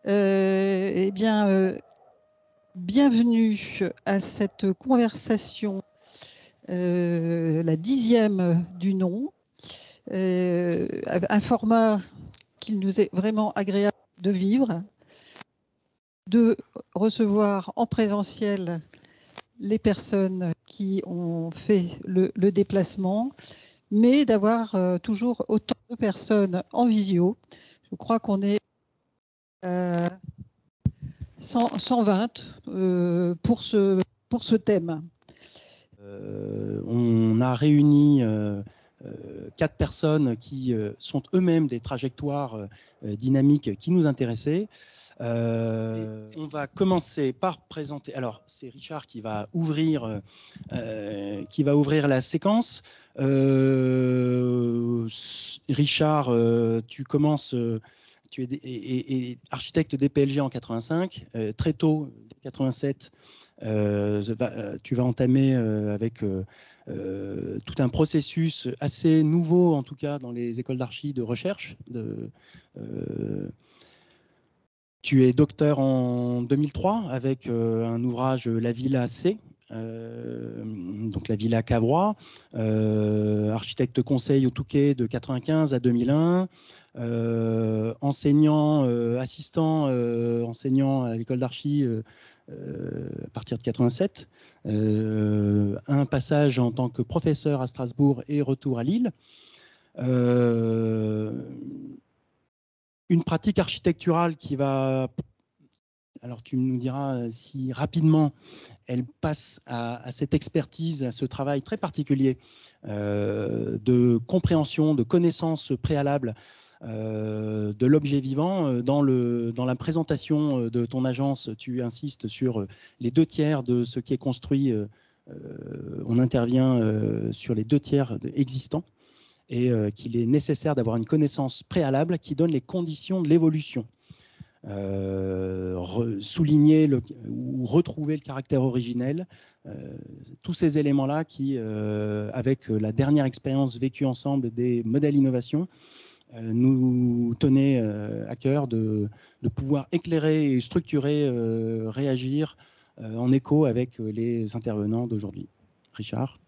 Eh bien, bienvenue à cette conversation, la 10e du nom, un format qu'il nous est vraiment agréable de vivre, de recevoir en présentiel les personnes qui ont fait le déplacement, mais d'avoir toujours autant de personnes en visio. Je crois qu'on est 120 pour ce thème. On a réuni 4 personnes qui sont eux-mêmes des trajectoires dynamiques qui nous intéressaient. On va commencer par présenter. Alors, c'est Richard qui va ouvrir la séquence. Richard, tu commences. Tu es architecte DPLG en 85. Très tôt, 87, tu vas entamer avec tout un processus assez nouveau, en tout cas dans les écoles d'archi, de recherche. Tu es docteur en 2003 avec un ouvrage La Villa C, donc la Villa Cavrois, architecte conseil au Touquet de 95 à 2001, enseignant, assistant enseignant à l'école d'archi à partir de 87, un passage en tant que professeur à Strasbourg et retour à Lille. Une pratique architecturale qui va, alors tu nous diras si rapidement elle passe à cette expertise, à ce travail très particulier de compréhension, de connaissance préalable de l'objet vivant. Dans la présentation de ton agence, tu insistes sur les 2/3 de ce qui est construit. On intervient sur les 2/3 existants. Et qu'il est nécessaire d'avoir une connaissance préalable qui donne les conditions de l'évolution. Souligner ou retrouver le caractère originel, tous ces éléments-là qui, avec la dernière expérience vécue ensemble des modèles innovation, nous tenaient à cœur de pouvoir éclairer et structurer, réagir en écho avec les intervenants d'aujourd'hui. Richard ?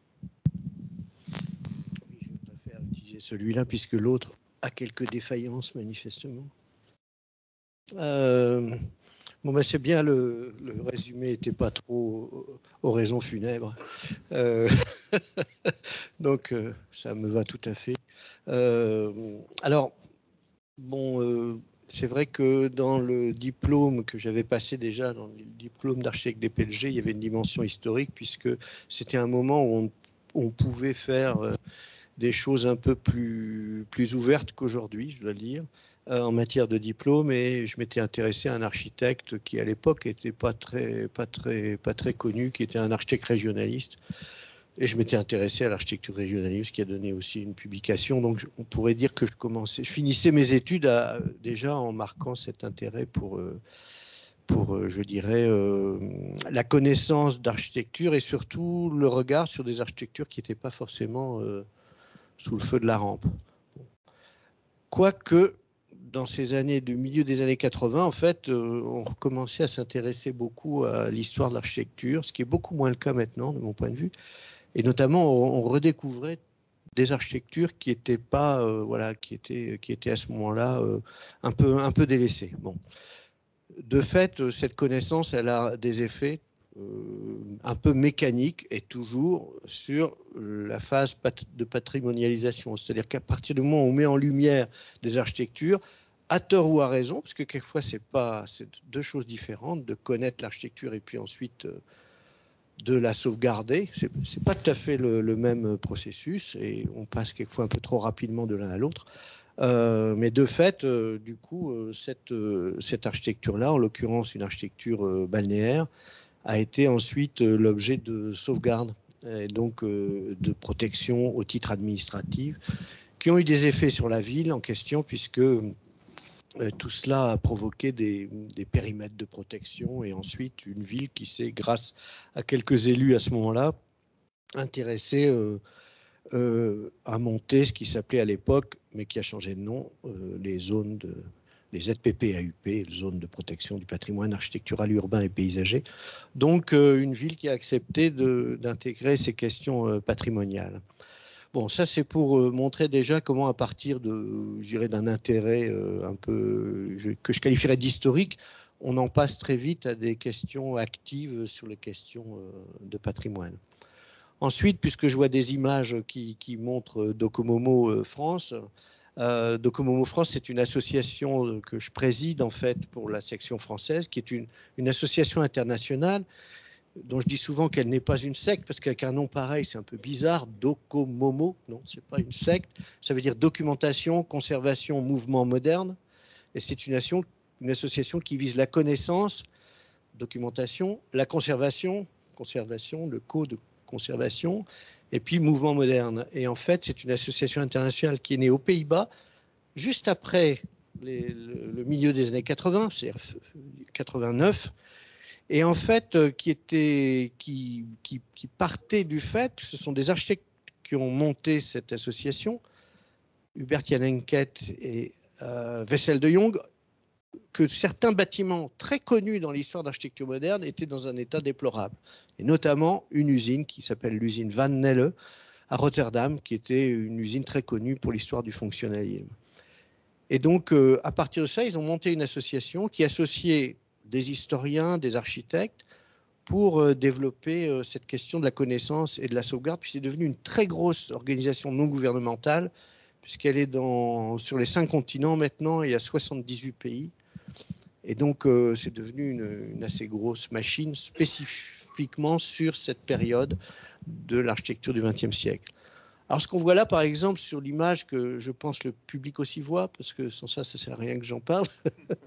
Celui-là, puisque l'autre a quelques défaillances, manifestement. C'est bien, le résumé n'était pas trop oraison funèbre. Donc, ça me va tout à fait. C'est vrai que dans le diplôme que j'avais passé déjà, dans le diplôme d'architecte DPLG, il y avait une dimension historique, puisque c'était un moment où on pouvait faire des choses un peu plus ouvertes qu'aujourd'hui, je dois dire, en matière de diplôme, et je m'étais intéressé à un architecte qui à l'époque n'était pas très connu, qui était un architecte régionaliste, et je m'étais intéressé à l'architecture régionaliste, qui a donné aussi une publication. Donc on pourrait dire que je finissais mes études déjà en marquant cet intérêt pour je dirais, la connaissance d'architecture et surtout le regard sur des architectures qui n'étaient pas forcément sous le feu de la rampe. Quoique, dans ces années du milieu des années 80, en fait, on recommençait à s'intéresser beaucoup à l'histoire de l'architecture, ce qui est beaucoup moins le cas maintenant, de mon point de vue. Et notamment, on redécouvrait des architectures qui n'étaient pas, qui étaient à ce moment-là un peu délaissées. Bon. De fait, cette connaissance, elle a des effets un peu mécanique et toujours sur la phase de patrimonialisation. C'est-à-dire qu'à partir du moment où on met en lumière des architectures, à tort ou à raison, parce que quelquefois c'est deux choses différentes, de connaître l'architecture et puis ensuite de la sauvegarder. C'est pas tout à fait le même processus et on passe quelquefois un peu trop rapidement de l'un à l'autre. Mais de fait, du coup, cette architecture-là, en l'occurrence une architecture balnéaire, a été ensuite l'objet de sauvegarde et donc de protection au titre administratif, qui ont eu des effets sur la ville en question, puisque tout cela a provoqué des périmètres de protection et ensuite une ville qui s'est, grâce à quelques élus à ce moment-là, intéressée à monter ce qui s'appelait à l'époque, mais qui a changé de nom, les zones les ZPP-AUP, zone de protection du patrimoine architectural, urbain et paysager. Donc une ville qui a accepté d'intégrer ces questions patrimoniales. Bon, ça c'est pour montrer déjà comment à partir d'un intérêt que je qualifierais d'historique, on en passe très vite à des questions actives sur les questions de patrimoine. Ensuite, puisque je vois des images qui montrent Docomomo France, Docomomo France, c'est une association que je préside en fait pour la section française, qui est une association internationale dont je dis souvent qu'elle n'est pas une secte, parce qu'avec un nom pareil, c'est un peu bizarre, Docomomo, non, c'est pas une secte, ça veut dire documentation, conservation, mouvement moderne, et c'est une association qui vise la connaissance, documentation, la conservation, le code de conservation, et puis mouvement moderne. Et en fait, c'est une association internationale qui est née aux Pays-Bas, juste après le milieu des années 80, c'est-à-dire 89, et en fait, qui partait du fait, ce sont des architectes qui ont monté cette association, Hubert Jan Henket et Wessel de Jong, que certains bâtiments très connus dans l'histoire d'architecture moderne étaient dans un état déplorable. Et notamment une usine qui s'appelle l'usine Van Nelle à Rotterdam, qui était une usine très connue pour l'histoire du fonctionnalisme. Et donc, à partir de ça, ils ont monté une association qui associait des historiens, des architectes, pour développer cette question de la connaissance et de la sauvegarde, puis c'est devenu une très grosse organisation non gouvernementale, puisqu'elle est sur les 5 continents maintenant, il y a 78 pays. Et donc, c'est devenu une assez grosse machine spécifiquement sur cette période de l'architecture du XXe siècle. Alors, ce qu'on voit là, par exemple, sur l'image que je pense le public aussi voit, parce que sans ça, ça ne sert à rien que j'en parle,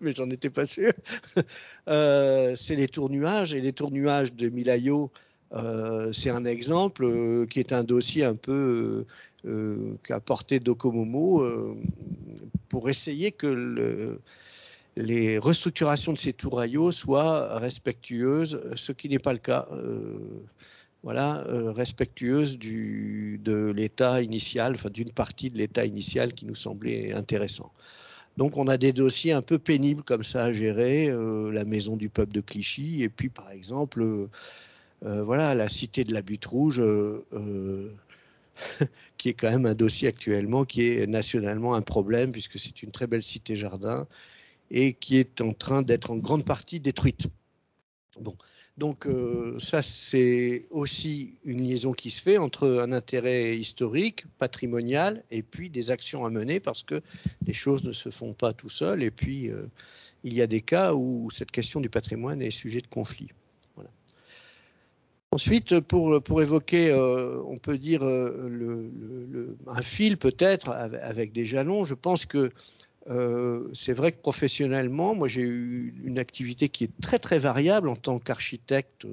mais j'en étais pas sûr, c'est les tours-nuages. Et les tours-nuages de Milayo, c'est un exemple qui est un dossier un peu qu'a porté Docomomo pour essayer que les restructurations de ces touraillots soient respectueuses, ce qui n'est pas le cas. Respectueuse de l'état initial, enfin d'une partie de l'état initial qui nous semblait intéressant. Donc on a des dossiers un peu pénibles comme ça à gérer, la maison du peuple de Clichy, et puis par exemple, la cité de la Butte Rouge, qui est quand même un dossier actuellement qui est nationalement un problème, puisque c'est une très belle cité-jardin, et qui est en train d'être en grande partie détruite. Bon. Donc ça, c'est aussi une liaison qui se fait entre un intérêt historique, patrimonial, et puis des actions à mener, parce que les choses ne se font pas tout seul, et puis il y a des cas où cette question du patrimoine est sujet de conflit. Voilà. Ensuite, pour évoquer, on peut dire, un fil peut-être avec des jalons, je pense que c'est vrai que professionnellement, moi j'ai eu une activité qui est très très variable en tant qu'architecte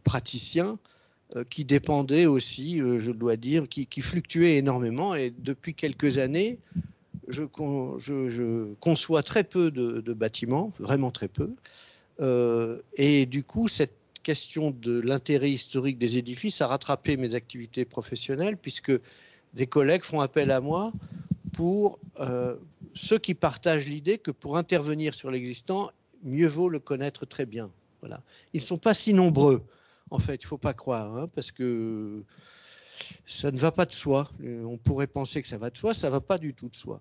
praticien, qui dépendait aussi, je dois dire, qui fluctuait énormément. Et depuis quelques années, je conçois très peu de bâtiments, vraiment très peu. Et du coup, cette question de l'intérêt historique des édifices a rattrapé mes activités professionnelles, puisque des collègues font appel à moi pour ceux qui partagent l'idée que pour intervenir sur l'existant, mieux vaut le connaître très bien. Voilà. Ils ne sont pas si nombreux, en fait, il ne faut pas croire, hein, parce que ça ne va pas de soi. On pourrait penser que ça va de soi, ça ne va pas du tout de soi.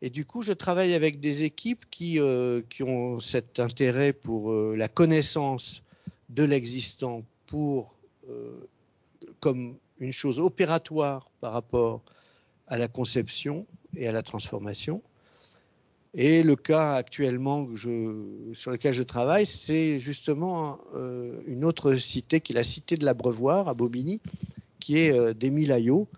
Et du coup, je travaille avec des équipes qui ont cet intérêt pour la connaissance de l'existant comme une chose opératoire par rapport à la conception et à la transformation. Et le cas actuellement sur lequel je travaille, c'est justement une autre cité qui est la cité de l'Abreuvoir à Bobigny, qui est d'Émile Aillot.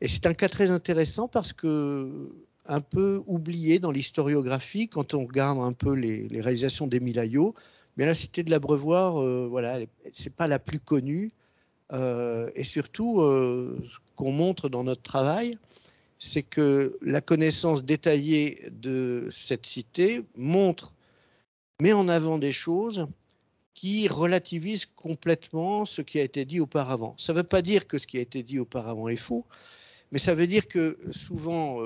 Et c'est un cas très intéressant parce que un peu oublié dans l'historiographie quand on regarde un peu les réalisations d'Émile Aillot. Mais la cité de l'Abreuvoir, c'est pas la plus connue. Et surtout, ce qu'on montre dans notre travail, c'est que la connaissance détaillée de cette cité met en avant des choses qui relativisent complètement ce qui a été dit auparavant. Ça ne veut pas dire que ce qui a été dit auparavant est faux, mais ça veut dire que souvent,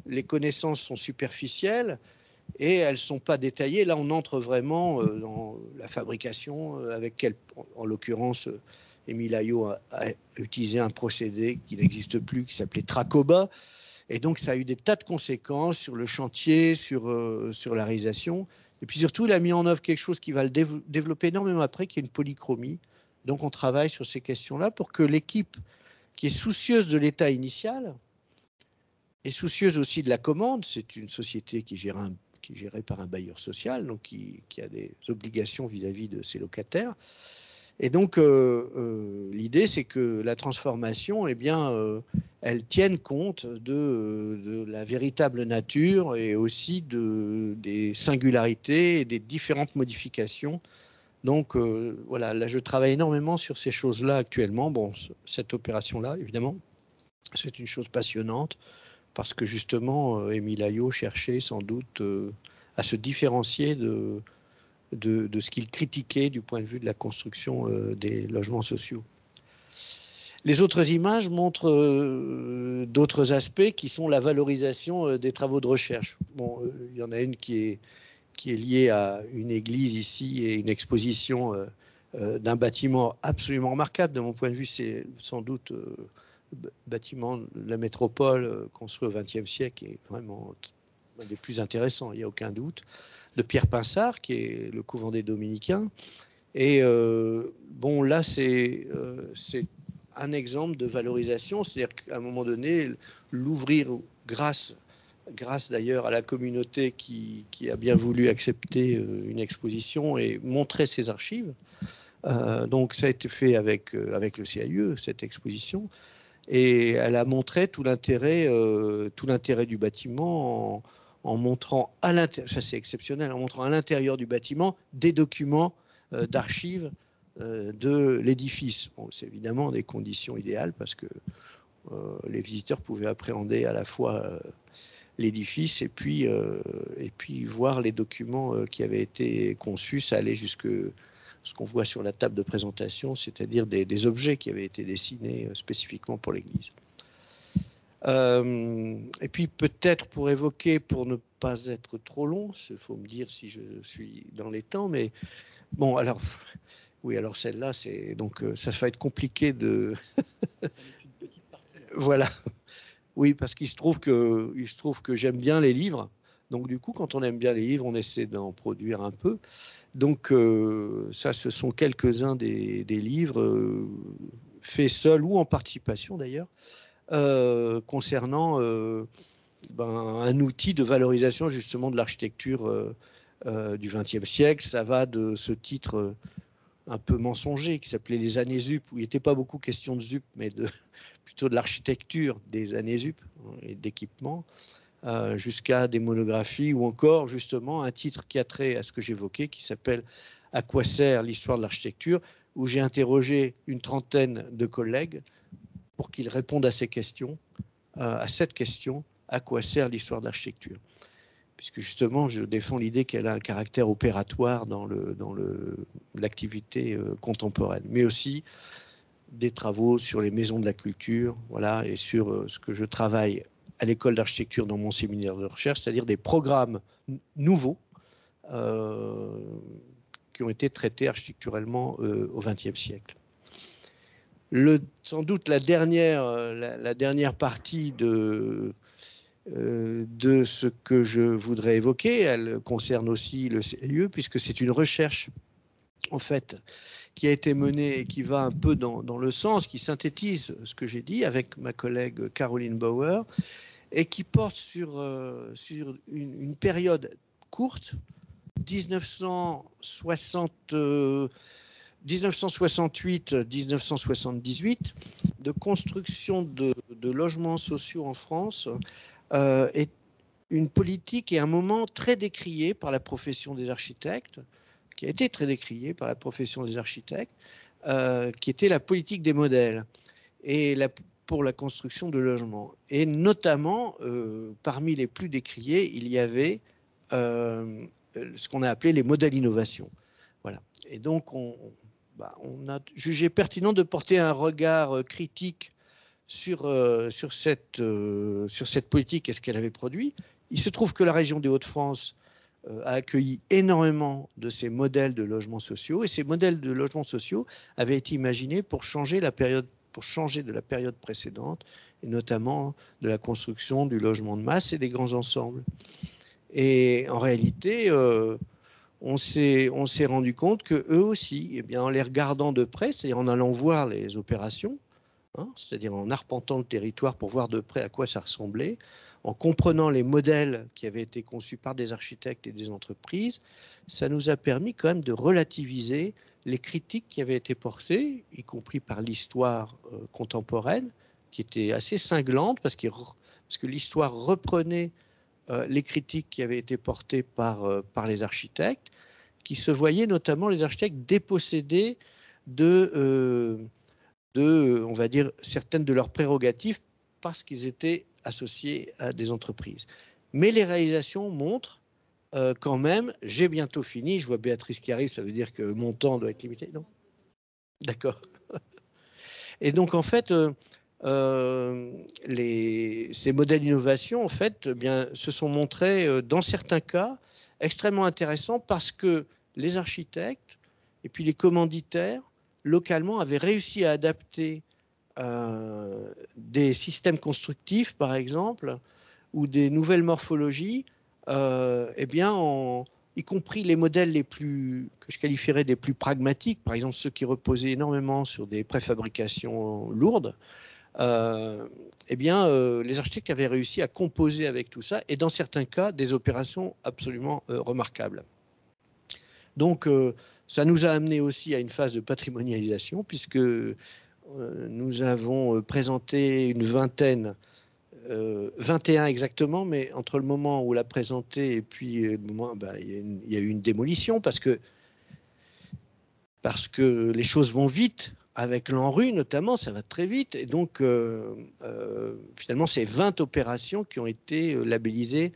les connaissances sont superficielles et elles ne sont pas détaillées. Là, on entre vraiment dans la fabrication, en l'occurrence, Émile Aillot a utilisé un procédé qui n'existe plus, qui s'appelait Tracoba. Et donc, ça a eu des tas de conséquences sur le chantier, sur la réalisation. Et puis surtout, il a mis en œuvre quelque chose qui va le développer énormément après, qui est une polychromie. Donc, on travaille sur ces questions-là pour que l'équipe qui est soucieuse de l'état initial et soucieuse aussi de la commande, c'est une société qui est gérée par un bailleur social, donc qui a des obligations vis-à-vis de ses locataires. Et donc, l'idée, c'est que la transformation, eh bien, elle tienne compte de la véritable nature et aussi des singularités et des différentes modifications. Donc, voilà, là, je travaille énormément sur ces choses-là actuellement. Bon, cette opération-là, évidemment, c'est une chose passionnante parce que, justement, Émile Aillot cherchait sans doute à se différencier de ce qu'il critiquait du point de vue de la construction des logements sociaux. Les autres images montrent d'autres aspects qui sont la valorisation des travaux de recherche. Bon, il y en a une qui est liée à une église ici et une exposition d'un bâtiment absolument remarquable. De mon point de vue, c'est sans doute le bâtiment de la métropole construit au XXe siècle et vraiment un des plus intéressants, il n'y a aucun doute, de Pierre Pinsard, qui est le couvent des Dominicains. Et bon, là, c'est un exemple de valorisation, c'est-à-dire qu'à un moment donné, l'ouvrir grâce d'ailleurs à la communauté qui a bien voulu accepter une exposition et montrer ses archives. Donc, ça a été fait avec le CAUE, cette exposition. Et elle a montré tout l'intérêt du bâtiment en montrant à l'intérieur, ça c'est exceptionnel, en montrant à l'intérieur du bâtiment des documents d'archives de l'édifice. Bon, c'est évidemment des conditions idéales parce que les visiteurs pouvaient appréhender à la fois l'édifice et puis voir les documents qui avaient été conçus. Ça allait jusque ce qu'on voit sur la table de présentation, c'est-à-dire des objets qui avaient été dessinés spécifiquement pour l'église. Et puis peut-être pour évoquer, pour ne pas être trop long, il faut me dire si je suis dans les temps, mais bon, alors, oui, alors celle-là, c'est donc ça va être compliqué de... Voilà. Oui, parce qu'il se trouve que j'aime bien les livres. Donc du coup, quand on aime bien les livres, on essaie d'en produire un peu. Donc ça, ce sont quelques-uns des livres faits seuls ou en participation d'ailleurs, concernant un outil de valorisation justement de l'architecture du XXe siècle. Ça va de ce titre un peu mensonger qui s'appelait Les années ZUP, où il n'était pas beaucoup question de ZUP, mais plutôt de l'architecture des années ZUP et d'équipement, jusqu'à des monographies ou encore justement un titre qui a trait à ce que j'évoquais qui s'appelle « À quoi sert l'histoire de l'architecture ?» où j'ai interrogé une trentaine de collègues pour qu'ils répondent à ces questions, à cette question « À quoi sert l'histoire de l'architecture ?» Puisque justement je défends l'idée qu'elle a un caractère opératoire dans l'activité contemporaine, mais aussi des travaux sur les maisons de la culture, voilà, et sur ce que je travaille à l'école d'architecture dans mon séminaire de recherche, c'est-à-dire des programmes nouveaux qui ont été traités architecturellement au XXe siècle. Sans doute la dernière partie de ce que je voudrais évoquer, elle concerne aussi le CIE, puisque c'est une recherche en fait qui a été menée et qui va un peu dans le sens, qui synthétise ce que j'ai dit avec ma collègue Caroline Bauer, et qui porte sur une période courte, 1968-1978, de construction de logements sociaux en France, est une politique et un moment très décrié par la profession des architectes, qui a été très décrié par la profession des architectes, qui était la politique des modèles et pour la construction de logements. Et notamment, parmi les plus décriés, il y avait ce qu'on a appelé les modèles innovation. Voilà. Et donc, on a jugé pertinent de porter un regard critique sur cette politique et ce qu'elle avait produit. Il se trouve que la région des Hauts-de-France a accueilli énormément de ces modèles de logements sociaux, et ces modèles de logements sociaux avaient été imaginés pour changer de la période précédente, et notamment de la construction du logement de masse et des grands ensembles. Et en réalité, on s'est rendu compte que eux aussi, eh bien, en les regardant de près, c'est-à-dire en allant voir les opérations, c'est-à-dire en arpentant le territoire pour voir de près à quoi ça ressemblait, en comprenant les modèles qui avaient été conçus par des architectes et des entreprises, ça nous a permis quand même de relativiser les critiques qui avaient été portées, y compris par l'histoire contemporaine, qui était assez cinglante parce que l'histoire reprenait les critiques qui avaient été portées par les architectes, qui se voyaient notamment les architectes dépossédés on va dire, certaines de leurs prérogatives parce qu'ils étaient associés à des entreprises. Mais les réalisations montrent quand même, j'ai bientôt fini, je vois Béatrice qui arrive, ça veut dire que mon temps doit être limité, non? D'accord. Et donc en fait, ces modèles d'innovation en fait, bien, se sont montrés dans certains cas extrêmement intéressants parce que les architectes et puis les commanditaires localement avaient réussi à adapter des systèmes constructifs, par exemple, ou des nouvelles morphologies, eh bien, y compris les modèles que je qualifierais des plus pragmatiques, par exemple ceux qui reposaient énormément sur des préfabrications lourdes, eh bien, les architectes avaient réussi à composer avec tout ça, et dans certains cas, des opérations absolument remarquables. Donc, ça nous a amené aussi à une phase de patrimonialisation, puisque nous avons présenté une vingtaine, 21 exactement, mais entre le moment où on l'a présenté et puis le moment, il y a eu une démolition parce que les choses vont vite. Avec l'ANRU notamment, ça va très vite. Et donc, finalement, c'est 20 opérations qui ont été labellisées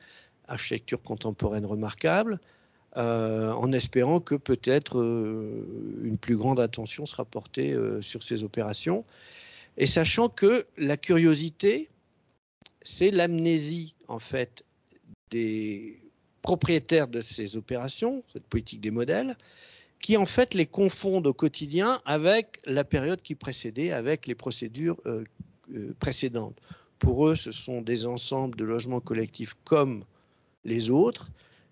architecture contemporaine remarquable, en espérant que peut-être une plus grande attention sera portée sur ces opérations. Et sachant que la curiosité, c'est l'amnésie, en fait, des propriétaires de ces opérations, cette politique des modèles, qui en fait les confondent au quotidien avec la période qui précédait, avec les procédures précédentes. Pour eux, ce sont des ensembles de logements collectifs comme les autres,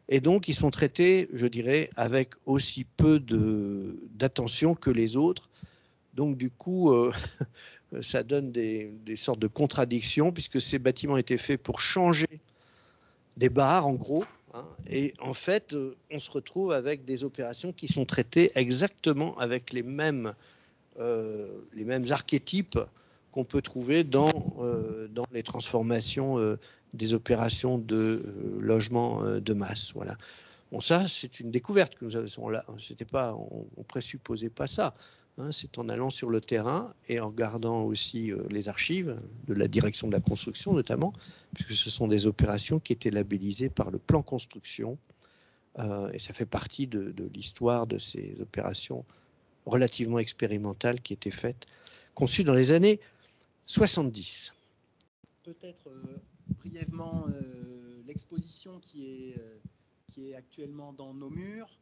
et donc ils sont traités, je dirais, avec aussi peu d'attention que les autres. Donc du coup, ça donne des sortes de contradictions, puisque ces bâtiments étaient faits pour changer des barres, en gros. Et en fait, on se retrouve avec des opérations qui sont traitées exactement avec les mêmes archétypes qu'on peut trouver dans les transformations des opérations de logement de masse. Voilà. Bon, ça, c'est une découverte que nous avons là. On présupposait pas ça. C'est en allant sur le terrain et en regardant aussi les archives de la direction de la construction notamment, puisque ce sont des opérations qui étaient labellisées par le plan construction, et ça fait partie de l'histoire de ces opérations relativement expérimentales qui étaient faites, conçues dans les années 70. Peut-être brièvement l'exposition qui est actuellement dans nos murs.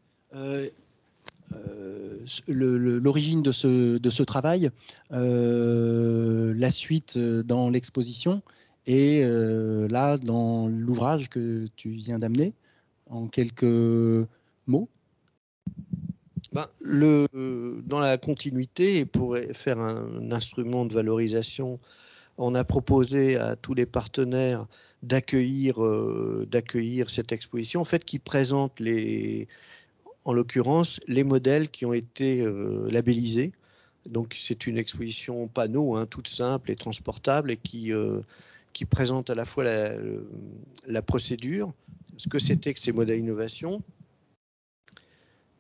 L'origine de ce travail, la suite dans l'exposition et là dans l'ouvrage que tu viens d'amener, en quelques mots. Dans la continuité, et pour faire un instrument de valorisation, on a proposé à tous les partenaires d'accueillir cette exposition, en fait, qui présente en l'occurrence, les modèles qui ont été labellisés. Donc, c'est une exposition panneau, toute simple et transportable, et qui présente à la fois la procédure, ce que c'était que ces modèles d'innovation,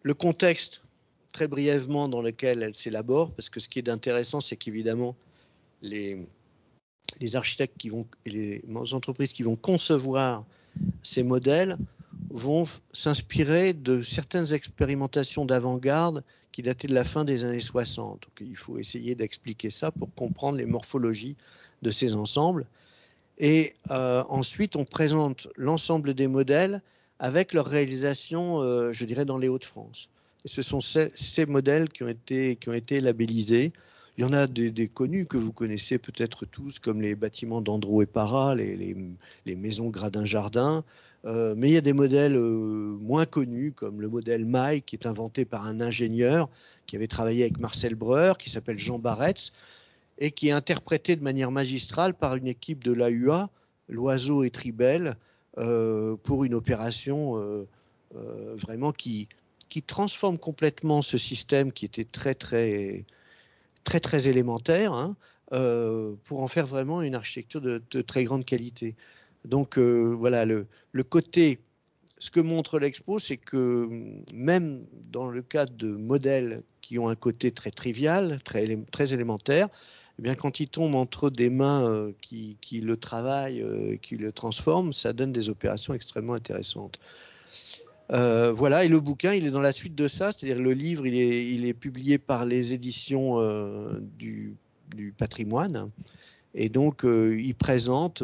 le contexte, très brièvement, dans lequel elle s'élabore, parce que ce qui est intéressant, c'est qu'évidemment, les architectes et les entreprises qui vont concevoir ces modèles vont s'inspirer de certaines expérimentations d'avant-garde qui dataient de la fin des années 60. Donc, il faut essayer d'expliquer ça pour comprendre les morphologies de ces ensembles. Et ensuite, on présente l'ensemble des modèles avec leur réalisation, je dirais, dans les Hauts-de-France. Et ce sont ces modèles qui ont été labellisés. Il y en a des connus que vous connaissez peut-être tous, comme les bâtiments d'Andro et Para, les maisons Gradin-Jardin. Mais il y a des modèles moins connus, comme le modèle Maille, qui est inventé par un ingénieur qui avait travaillé avec Marcel Breuer, qui s'appelle Jean Barretz, et qui est interprété de manière magistrale par une équipe de l'AUA, Loiseau et Tribel, pour une opération vraiment qui transforme complètement ce système qui était très élémentaire, hein, pour en faire vraiment une architecture de très grande qualité. Donc voilà, le côté, ce que montre l'expo, c'est que même dans le cadre de modèles qui ont un côté très trivial, très élémentaire, eh bien, quand il tombe entre des mains qui le travaillent, qui le transforment, ça donne des opérations extrêmement intéressantes. Voilà, et le bouquin, il est dans la suite de ça, c'est-à-dire le livre, il est publié par les éditions du patrimoine, et donc il présente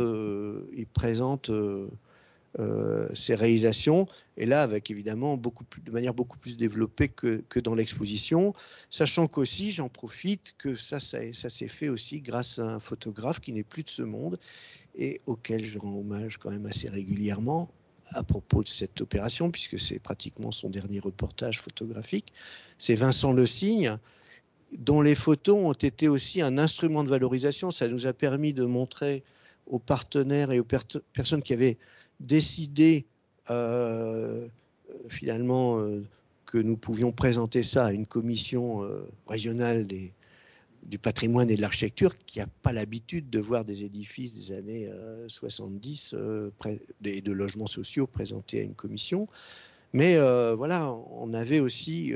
ces réalisations, et là avec évidemment de manière beaucoup plus développée que dans l'exposition, sachant qu'aussi, j'en profite, que ça s'est fait aussi grâce à un photographe qui n'est plus de ce monde, et auquel je rends hommage quand même assez régulièrement, à propos de cette opération, puisque c'est pratiquement son dernier reportage photographique. C'est Vincent Le Cygne, dont les photos ont été aussi un instrument de valorisation. Ça nous a permis de montrer aux partenaires et aux personnes qui avaient décidé finalement que nous pouvions présenter ça à une commission régionale du patrimoine et de l'architecture qui n'a pas l'habitude de voir des édifices des années 70 et de logements sociaux présentés à une commission. Mais voilà, on avait aussi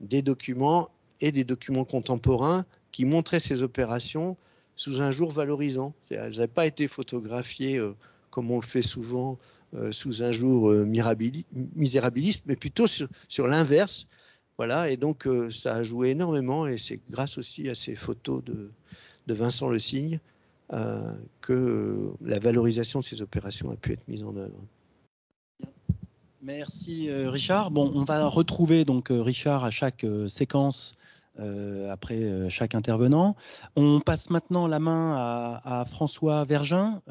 des documents et des documents contemporains qui montraient ces opérations sous un jour valorisant. Elles n'avaient pas été photographiées comme on le fait souvent sous un jour misérabiliste, mais plutôt sur l'inverse. Voilà, et donc ça a joué énormément, et c'est grâce aussi à ces photos de Vincent Le Cygne que la valorisation de ces opérations a pu être mise en œuvre. Merci Richard. Bon, on va retrouver donc Richard à chaque séquence après chaque intervenant. On passe maintenant la main à François Vergin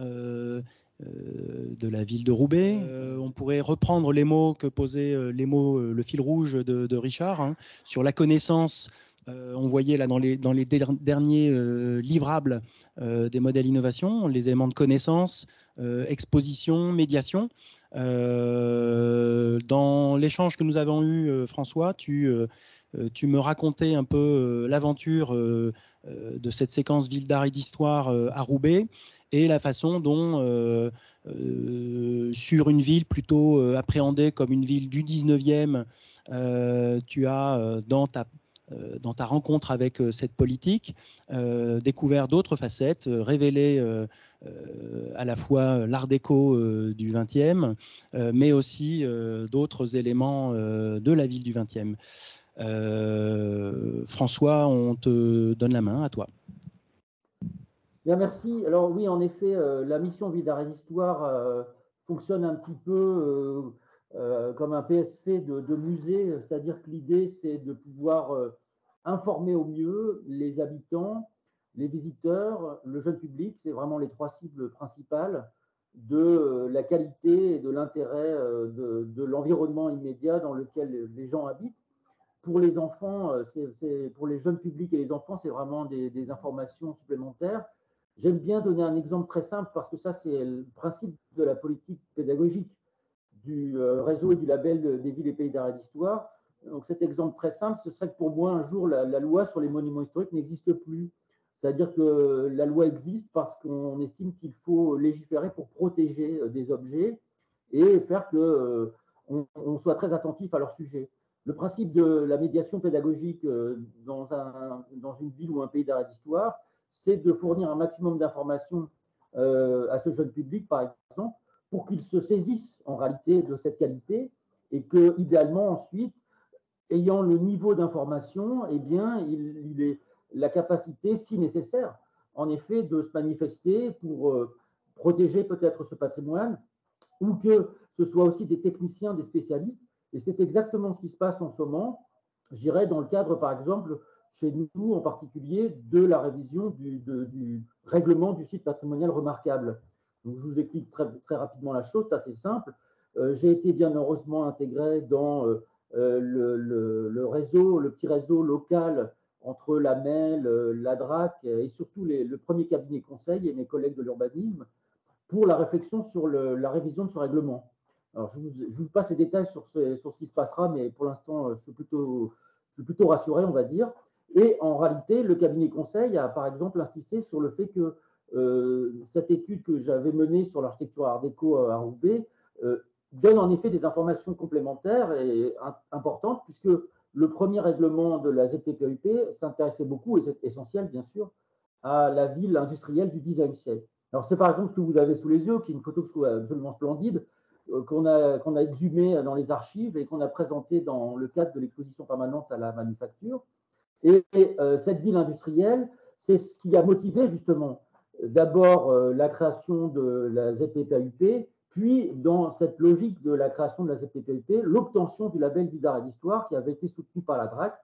de la ville de Roubaix. On pourrait reprendre les mots que posait le fil rouge de Richard, hein, sur la connaissance. On voyait là dans les derniers livrables des modèles innovation, les éléments de connaissance, exposition, médiation. Dans l'échange que nous avons eu, François, tu me racontais un peu l'aventure de cette séquence Ville d'art et d'histoire à Roubaix, et la façon dont, sur une ville plutôt appréhendée comme une ville du 19e, tu as, dans ta rencontre avec cette politique, découvert d'autres facettes, révélé à la fois l'art déco du 20e, mais aussi d'autres éléments de la ville du 20e. François, on te donne la main, à toi. Bien, merci. Alors oui, en effet, la mission Ville d'art et d'histoire fonctionne un petit peu comme un PSC de musée, c'est-à-dire que l'idée, c'est de pouvoir informer au mieux les habitants, les visiteurs, le jeune public, c'est vraiment les trois cibles principales de la qualité et de l'intérêt de l'environnement immédiat dans lequel les gens habitent. Pour les enfants, pour les jeunes publics et les enfants, c'est vraiment des informations supplémentaires. J'aime bien donner un exemple très simple parce que ça, c'est le principe de la politique pédagogique du réseau et du label des villes et pays d'art et d'histoire. Donc cet exemple très simple, ce serait que pour moi, un jour, la loi sur les monuments historiques n'existe plus. C'est-à-dire que la loi existe parce qu'on estime qu'il faut légiférer pour protéger des objets et faire qu'on soit très attentif à leur sujet. Le principe de la médiation pédagogique dans une ville ou un pays d'art et d'histoire, c'est de fournir un maximum d'informations à ce jeune public, par exemple, pour qu'ils se saisissent en réalité de cette qualité et que, idéalement, ensuite, ayant le niveau d'information, eh bien, il ait la capacité, si nécessaire, en effet, de se manifester pour protéger peut-être ce patrimoine, ou que ce soit aussi des techniciens, des spécialistes. Et c'est exactement ce qui se passe en ce moment, je dirais, dans le cadre, par exemple, chez nous en particulier, de la révision du règlement du site patrimonial remarquable. Donc, je vous explique très rapidement la chose, c'est assez simple. J'ai été bien heureusement intégré dans le réseau, le petit réseau local entre la MEL, la DRAC et surtout le premier cabinet conseil et mes collègues de l'urbanisme pour la réflexion sur la révision de ce règlement. Alors, je vous passe les détails sur ce qui se passera, mais pour l'instant, je suis plutôt rassuré, on va dire. Et en réalité, le cabinet conseil a par exemple insisté sur le fait que cette étude que j'avais menée sur l'architecture art déco à Roubaix donne en effet des informations complémentaires et importantes, puisque le premier règlement de la ZPPUP s'intéressait beaucoup, et c'est essentiel bien sûr, à la ville industrielle du XIXe siècle. Alors c'est par exemple ce que vous avez sous les yeux, qui est une photo que je trouve absolument splendide, qu'on a exhumée dans les archives et qu'on a présentée dans le cadre de l'exposition permanente à la manufacture. Et cette ville industrielle, c'est ce qui a motivé justement d'abord la création de la ZPPUP, puis dans cette logique de la création de la ZPPUP, l'obtention du label Ville d'art et d'histoire qui avait été soutenu par la DRAC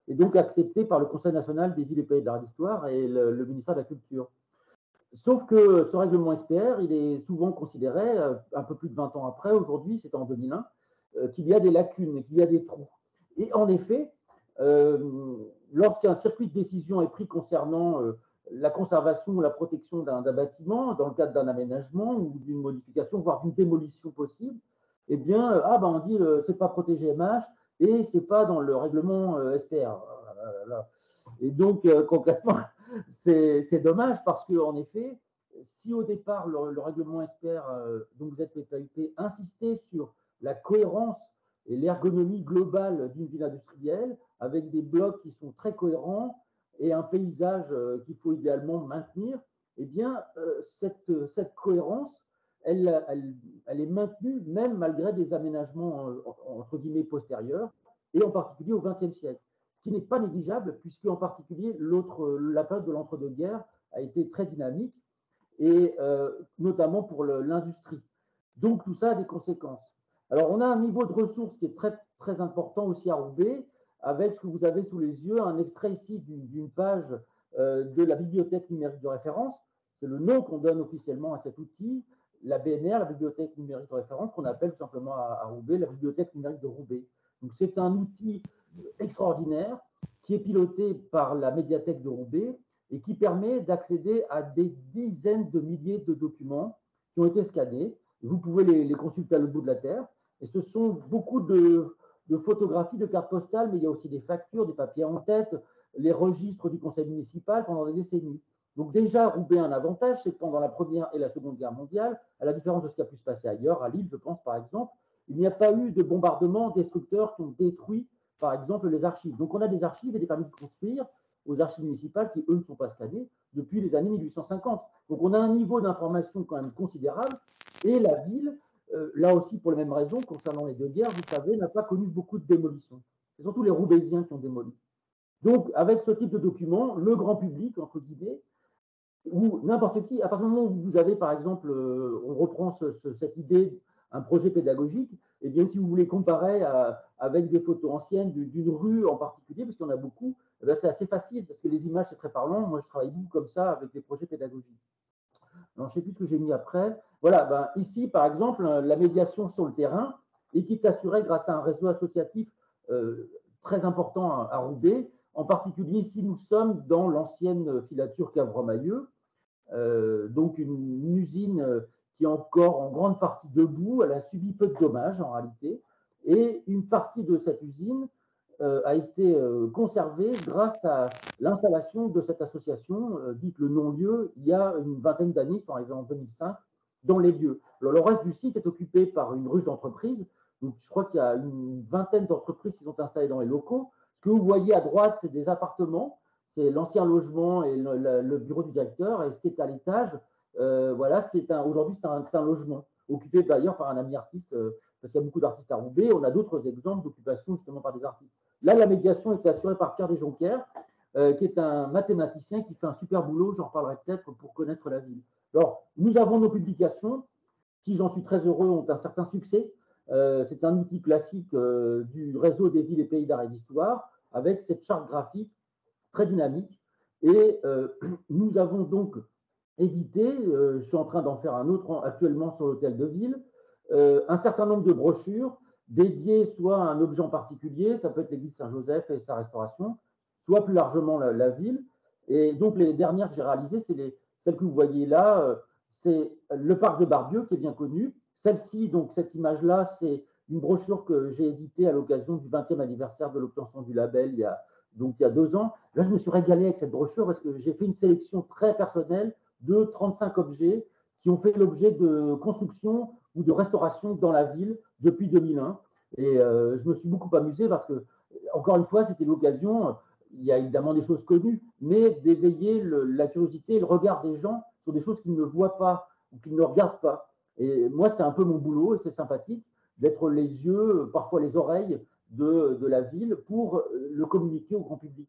et donc accepté par le Conseil national des villes et pays d'art et d'histoire et le ministère de la Culture. Sauf que ce règlement SPR, il est souvent considéré, un peu plus de 20 ans après, aujourd'hui, c'est en 2001, qu'il y a des lacunes, qu'il y a des trous. Et en effet, lorsqu'un circuit de décision est pris concernant la conservation ou la protection d'un bâtiment, dans le cadre d'un aménagement ou d'une modification, voire d'une démolition possible, eh bien, on dit c'est pas protégé MH et c'est pas dans le règlement SPR. Et donc, concrètement, c'est dommage parce qu'en effet, si au départ, le règlement SPR, donc ZPPUP, insistait sur la cohérence et l'ergonomie globale d'une ville industrielle, avec des blocs qui sont très cohérents et un paysage qu'il faut idéalement maintenir, eh bien, cette cohérence, elle est maintenue même malgré des aménagements, entre guillemets, postérieurs, et en particulier au XXe siècle. Ce qui n'est pas négligeable, puisque en particulier, la période de l'entre-deux-guerres a été très dynamique, et notamment pour l'industrie. Donc, tout ça a des conséquences. Alors, on a un niveau de ressources qui est très, très important aussi à Roubaix, avec ce que vous avez sous les yeux, un extrait ici d'une page de la bibliothèque numérique de référence. C'est le nom qu'on donne officiellement à cet outil, la BNR, la bibliothèque numérique de référence, qu'on appelle tout simplement à Roubaix la bibliothèque numérique de Roubaix. Donc, c'est un outil extraordinaire qui est piloté par la médiathèque de Roubaix et qui permet d'accéder à des dizaines de milliers de documents qui ont été scannés. Vous pouvez les consulter à l'autre bout de la Terre. Et ce sont beaucoup de photographies, de cartes postales, mais il y a aussi des factures, des papiers en tête, les registres du conseil municipal pendant des décennies. Donc déjà, Roubaix a un avantage, c'est que pendant la Première et la Seconde Guerre mondiale, à la différence de ce qui a pu se passer ailleurs, à Lille, je pense par exemple, il n'y a pas eu de bombardements destructeurs qui ont détruit, par exemple, les archives. Donc on a des archives et des permis de construire aux archives municipales qui, eux, ne sont pas scannés depuis les années 1850. Donc on a un niveau d'information quand même considérable. Et la ville, là aussi pour les mêmes raisons, concernant les deux guerres, vous savez, n'a pas connu beaucoup de démolitions. C'est surtout les Roubaisiens qui ont démoli. Donc avec ce type de document, le grand public, entre guillemets, ou n'importe qui, à partir du moment où vous avez, par exemple, on reprend cette idée, un projet pédagogique, et bien si vous voulez comparer avec des photos anciennes d'une rue en particulier, parce qu'il y en a beaucoup, c'est assez facile, parce que les images, c'est très parlant. Moi, je travaille beaucoup comme ça avec des projets pédagogiques. Alors, je ne sais plus ce que j'ai mis après. Voilà, ici, par exemple, la médiation sur le terrain, et qui est assurée grâce à un réseau associatif très important à Roubaix. En particulier, ici, nous sommes dans l'ancienne filature Cavromailleux, donc une usine qui est encore en grande partie debout. Elle a subi peu de dommages en réalité. Et une partie de cette usine a été conservée grâce à l'installation de cette association, dite le non-lieu, il y a une vingtaine d'années, ils sont arrivés en 2005, dans les lieux. Alors, le reste du site est occupé par une ruche d'entreprises. Donc, je crois qu'il y a une vingtaine d'entreprises qui sont installées dans les locaux. Ce que vous voyez à droite, c'est des appartements. C'est l'ancien logement et le bureau du directeur. Et ce qui est à l'étage, voilà, aujourd'hui, c'est un logement. occupée d'ailleurs par un ami artiste, parce qu'il y a beaucoup d'artistes à Roubaix. On a d'autres exemples d'occupation justement par des artistes. Là, la médiation est assurée par Pierre Desjonquières, qui est un mathématicien qui fait un super boulot, j'en reparlerai peut-être, pour connaître la ville. Alors, nous avons nos publications, qui, j'en suis très heureux, ont un certain succès. C'est un outil classique du réseau des villes et pays d'art et d'histoire, avec cette charte graphique très dynamique. Et nous avons donc édité, je suis en train d'en faire un autre actuellement sur l'hôtel de ville, un certain nombre de brochures dédiées soit à un objet en particulier, ça peut être l'église Saint-Joseph et sa restauration, soit plus largement la ville. Et donc les dernières que j'ai réalisées, c'est celles que vous voyez là, c'est le parc de Barbieux qui est bien connu. Celle-ci, donc cette image-là, c'est une brochure que j'ai éditée à l'occasion du 20e anniversaire de l'obtention du label il y a 2 ans. Là, je me suis régalé avec cette brochure parce que j'ai fait une sélection très personnelle de 35 objets qui ont fait l'objet de construction ou de restauration dans la ville depuis 2001. Et je me suis beaucoup amusé parce que, encore une fois, c'était l'occasion, il y a évidemment des choses connues, mais d'éveiller la curiosité et le regard des gens sur des choses qu'ils ne voient pas ou qu'ils ne regardent pas. Et moi, c'est un peu mon boulot et c'est sympathique d'être les yeux, parfois les oreilles de la ville pour le communiquer au grand public.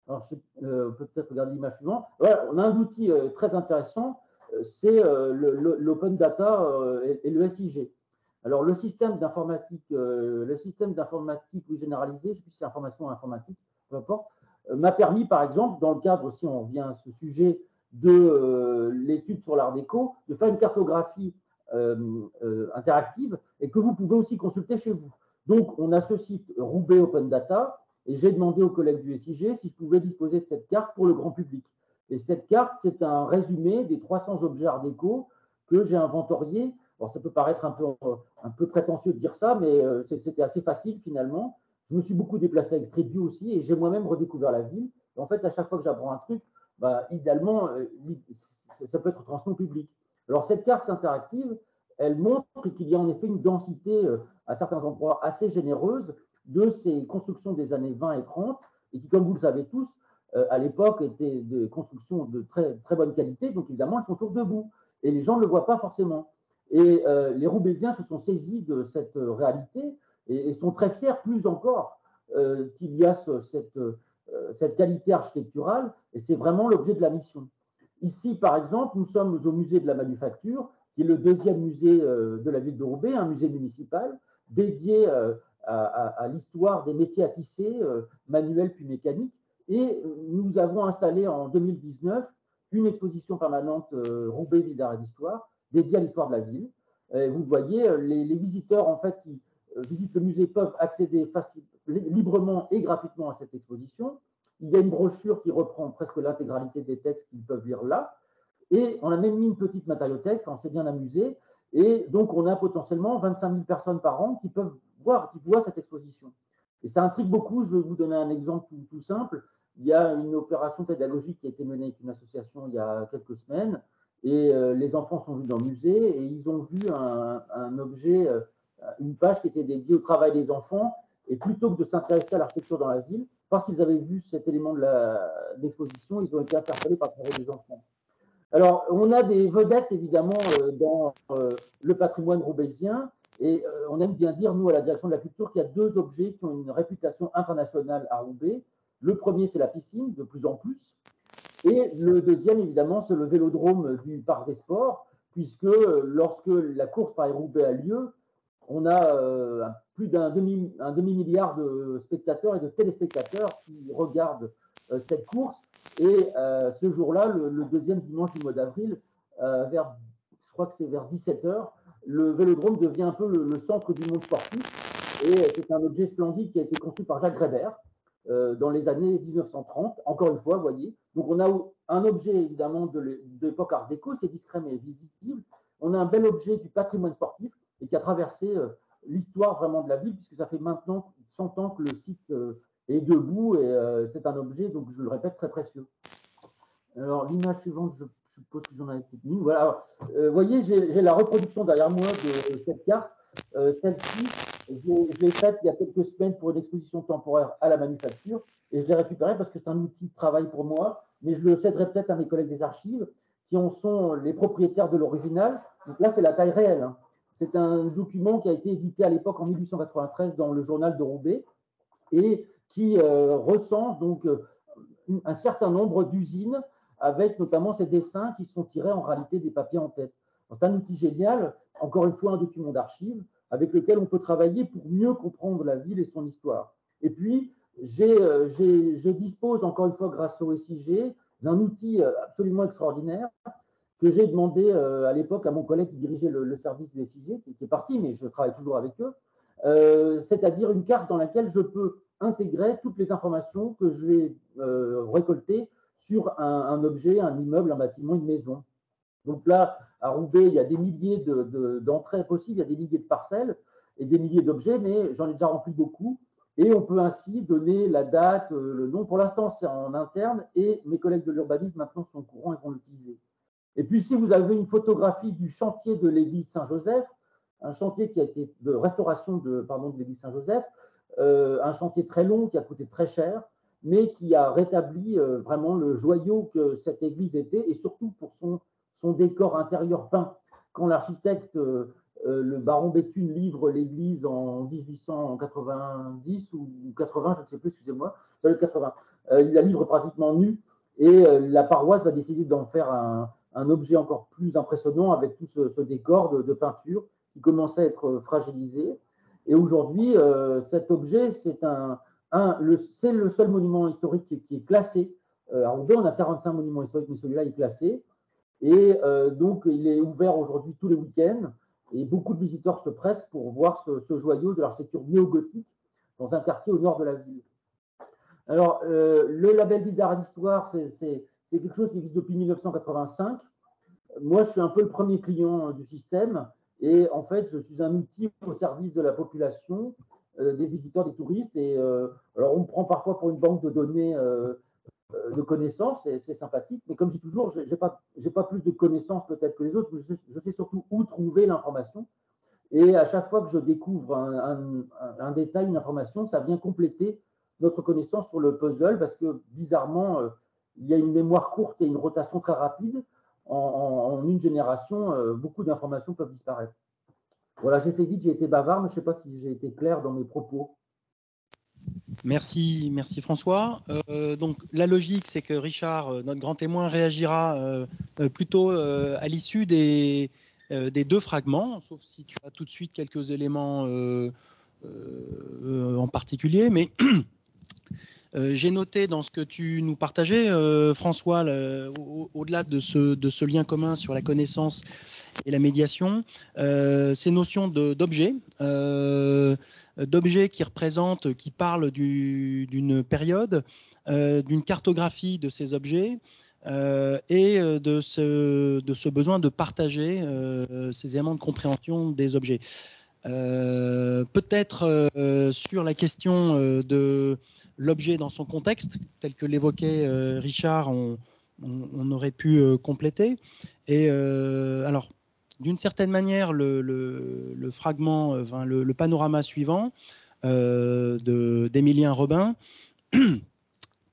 Alors, on peut peut-être regarder l'image suivante. Voilà, on a un outil très intéressant, c'est l'open data et le SIG. Alors, le système d'informatique généralisé, je ne sais plus si c'est information ou informatique, peu importe, m'a permis, par exemple, dans le cadre, si on revient à ce sujet de l'étude sur l'art déco, de faire une cartographie interactive et que vous pouvez aussi consulter chez vous. Donc, on a ce site Roubaix Open Data et j'ai demandé aux collègues du SIG si je pouvais disposer de cette carte pour le grand public. Et cette carte, c'est un résumé des 300 objets art déco que j'ai inventoriés. Alors, ça peut paraître un peu prétentieux de dire ça, mais c'était assez facile finalement. Je me suis beaucoup déplacé avec Street View aussi et j'ai moi-même redécouvert la ville. Et en fait, à chaque fois que j'apprends un truc, idéalement, ça peut être transmis au public. Alors, cette carte interactive, elle montre qu'il y a en effet une densité à certains endroits assez généreuse de ces constructions des années 20 et 30 et qui, comme vous le savez tous, à l'époque étaient des constructions de très, très bonne qualité. Donc, évidemment, elles sont toujours debout et les gens ne le voient pas forcément. Et les Roubaisiens se sont saisis de cette réalité et sont très fiers, plus encore, qu'il y a cette qualité architecturale, et c'est vraiment l'objet de la mission. Ici, par exemple, nous sommes au musée de la Manufacture, qui est le deuxième musée de la ville de Roubaix, un musée municipal dédié à l'histoire des métiers à tisser, manuels puis mécaniques. Et nous avons installé en 2019 une exposition permanente Roubaix, ville d'art et d'histoire, dédiée à l'histoire de la ville. Vous voyez, les visiteurs en fait qui visitent le musée peuvent accéder librement et gratuitement à cette exposition. Il y a une brochure qui reprend presque l'intégralité des textes qu'ils peuvent lire là. Et on a même mis une petite matériothèque, on s'est bien amusé. Et donc, on a potentiellement 25 000 personnes par an qui voient cette exposition. Et ça intrigue beaucoup. Je vais vous donner un exemple tout simple. Il y a une opération pédagogique qui a été menée avec une association il y a quelques semaines. Et les enfants sont venus dans le musée et ils ont vu un objet, une page qui était dédiée au travail des enfants. Et plutôt que de s'intéresser à l'architecture dans la ville, parce qu'ils avaient vu cet élément de l'exposition, ils ont été interpellés par le travail des enfants. Alors, on a des vedettes, évidemment, dans le patrimoine roubaisien. Et on aime bien dire, nous, à la direction de la culture, qu'il y a 2 objets qui ont une réputation internationale à Roubaix. Le premier, c'est la piscine, de plus en plus. Et le deuxième, évidemment, c'est le vélodrome du Parc des Sports, puisque lorsque la course Paris-Roubaix a lieu, on a plus d'un demi-milliard de spectateurs et de téléspectateurs qui regardent cette course. Et ce jour-là, le deuxième dimanche du mois d'avril, je crois que c'est vers 17h, le vélodrome devient un peu le centre du monde sportif. Et c'est un objet splendide qui a été conçu par Jacques Grébert dans les années 1930. Encore une fois, vous voyez. Donc, on a un objet, évidemment, de l'époque art déco, c'est discret mais visible. On a un bel objet du patrimoine sportif et qui a traversé l'histoire vraiment de la ville, puisque ça fait maintenant 100 ans que le site est debout et c'est un objet, donc je le répète, très précieux. Alors, l'image suivante, je suppose que j'en avais peut-être mis. Voilà. Vous voyez, j'ai la reproduction derrière moi de cette carte. Celle-ci, je l'ai faite il y a quelques semaines pour une exposition temporaire à la Manufacture et je l'ai récupérée parce que c'est un outil de travail pour moi, mais je le céderai peut-être à mes collègues des archives, qui qui en sont les propriétaires de l'original. Donc là, c'est la taille réelle. Hein. C'est un document qui a été édité à l'époque en 1893 dans le journal de Roubaix et qui recense donc un certain nombre d'usines avec notamment ces dessins qui sont tirés en réalité des papiers en tête. C'est un outil génial, encore une fois un document d'archives avec lequel on peut travailler pour mieux comprendre la ville et son histoire. Et puis, je dispose encore une fois grâce au SIG d'un outil absolument extraordinaire que j'ai demandé à l'époque à mon collègue qui dirigeait le service du SIG, qui est parti, mais je travaille toujours avec eux, c'est-à-dire une carte dans laquelle je peux intégrer toutes les informations que je vais récolter sur un objet, un immeuble, un bâtiment, une maison. Donc là, à Roubaix, il y a des milliers d'entrées possibles, il y a des milliers de parcelles et des milliers d'objets, mais j'en ai déjà rempli beaucoup. Et on peut ainsi donner la date, le nom. Pour l'instant, c'est en interne et mes collègues de l'urbanisme maintenant sont au courant et vont l'utiliser. Et puis, si vous avez une photographie du chantier de l'église Saint-Joseph, un chantier qui a été de restauration de l'église Saint-Joseph, un chantier très long qui a coûté très cher, mais qui a rétabli vraiment le joyau que cette église était et surtout pour son décor intérieur peint. Quand l'architecte, le baron Béthune, livre l'église en 1890 ou 80, je ne sais plus, excusez-moi, ça doit être 80, il la livre pratiquement nue et la paroisse va décider d'en faire un objet encore plus impressionnant avec tout ce décor de peinture qui commençait à être fragilisé. Et aujourd'hui, cet objet, c'est le seul monument historique qui est classé. À Roubaix, on a 45 monuments historiques, mais celui-là est classé. Et donc, il est ouvert aujourd'hui tous les week-ends. Et beaucoup de visiteurs se pressent pour voir ce joyau de l'architecture néo-gothique dans un quartier au nord de la ville. Alors, le label Ville d'Art et d'Histoire, c'est quelque chose qui existe depuis 1985. Moi, je suis un peu le premier client du système. Et en fait, je suis un outil au service de la population, des visiteurs, des touristes. Et alors, on me prend parfois pour une banque de données de connaissances, et c'est sympathique. Mais comme je dis toujours, je n'ai pas plus de connaissances peut-être que les autres, mais je sais surtout où trouver l'information. Et à chaque fois que je découvre un détail, une information, ça vient compléter notre connaissance sur le puzzle parce que bizarrement, il y a une mémoire courte et une rotation très rapide. En une génération, beaucoup d'informations peuvent disparaître. Voilà, j'ai fait vite, j'ai été bavard, mais je ne sais pas si j'ai été clair dans mes propos. Merci François. Donc la logique, c'est que Richard, notre grand témoin, réagira plutôt à l'issue des 2 fragments, sauf si tu as tout de suite quelques éléments en particulier, mais j'ai noté dans ce que tu nous partageais, François, au-delà de ce lien commun sur la connaissance et la médiation, ces notions d'objets qui représentent, qui parlent d'une période, d'une cartographie de ces objets et de ce besoin de partager ces éléments de compréhension des objets. Peut-être sur la question de l'objet dans son contexte, tel que l'évoquait Richard, on aurait pu compléter. Et alors, d'une certaine manière, le fragment, le panorama suivant d'Émilien Robin,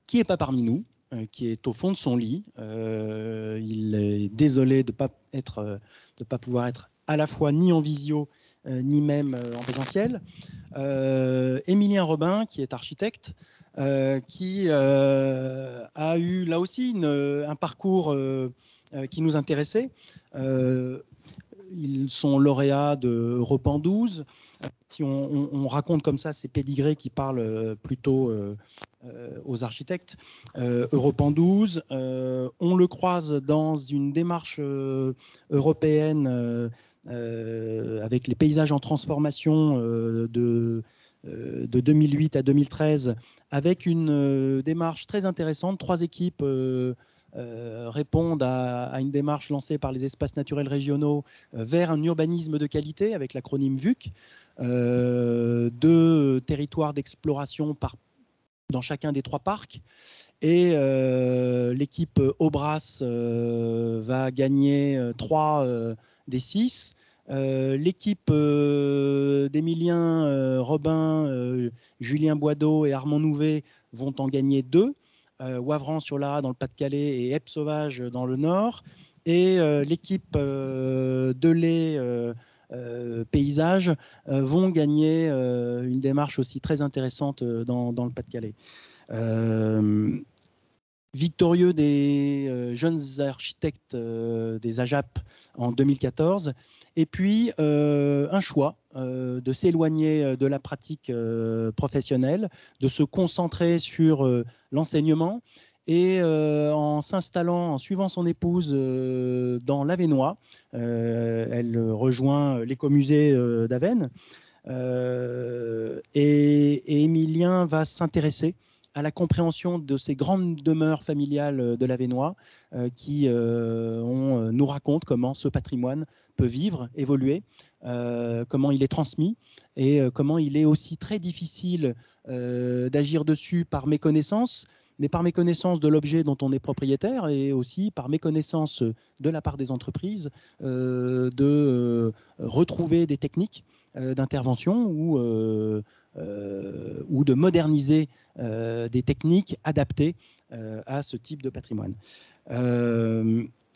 qui n'est pas parmi nous, qui est au fond de son lit. Il est désolé de ne pas pouvoir être à la fois ni en visio, ni même en présentiel. Émilien Robin, qui est architecte, qui a eu là aussi un parcours qui nous intéressait. Ils sont lauréats de Europan 12. Si on raconte comme ça ces pédigrés qui parlent plutôt aux architectes, Europan 12, on le croise dans une démarche européenne avec les paysages en transformation de 2008 à 2013, avec une démarche très intéressante. 3 équipes répondent à une démarche lancée par les espaces naturels régionaux vers un urbanisme de qualité avec l'acronyme VUC, 2 territoires d'exploration dans chacun des 3 parcs. Et l'équipe Aubras va gagner 3 des 6. L'équipe d'Émilien Robin, Julien Boideau et Armand Nouvet vont en gagner 2. Wavran sur l'Ara dans le Pas-de-Calais et Eppe Sauvage dans le Nord. et l'équipe de lait paysage vont gagner une démarche aussi très intéressante dans le Pas-de-Calais. Victorieux des jeunes architectes des AJAP en 2014, et puis un choix de s'éloigner de la pratique professionnelle, de se concentrer sur l'enseignement, et en s'installant, en suivant son épouse dans l'Avesnois, elle rejoint l'écomusée d'Avesnes, et Émilien va s'intéresser à la compréhension de ces grandes demeures familiales de l'Avesnois qui nous racontent comment ce patrimoine peut vivre, évoluer, comment il est transmis et comment il est aussi très difficile d'agir dessus par méconnaissance, mais par méconnaissance de l'objet dont on est propriétaire et aussi par méconnaissance de la part des entreprises de retrouver des techniques d'intervention ou de moderniser des techniques adaptées à ce type de patrimoine.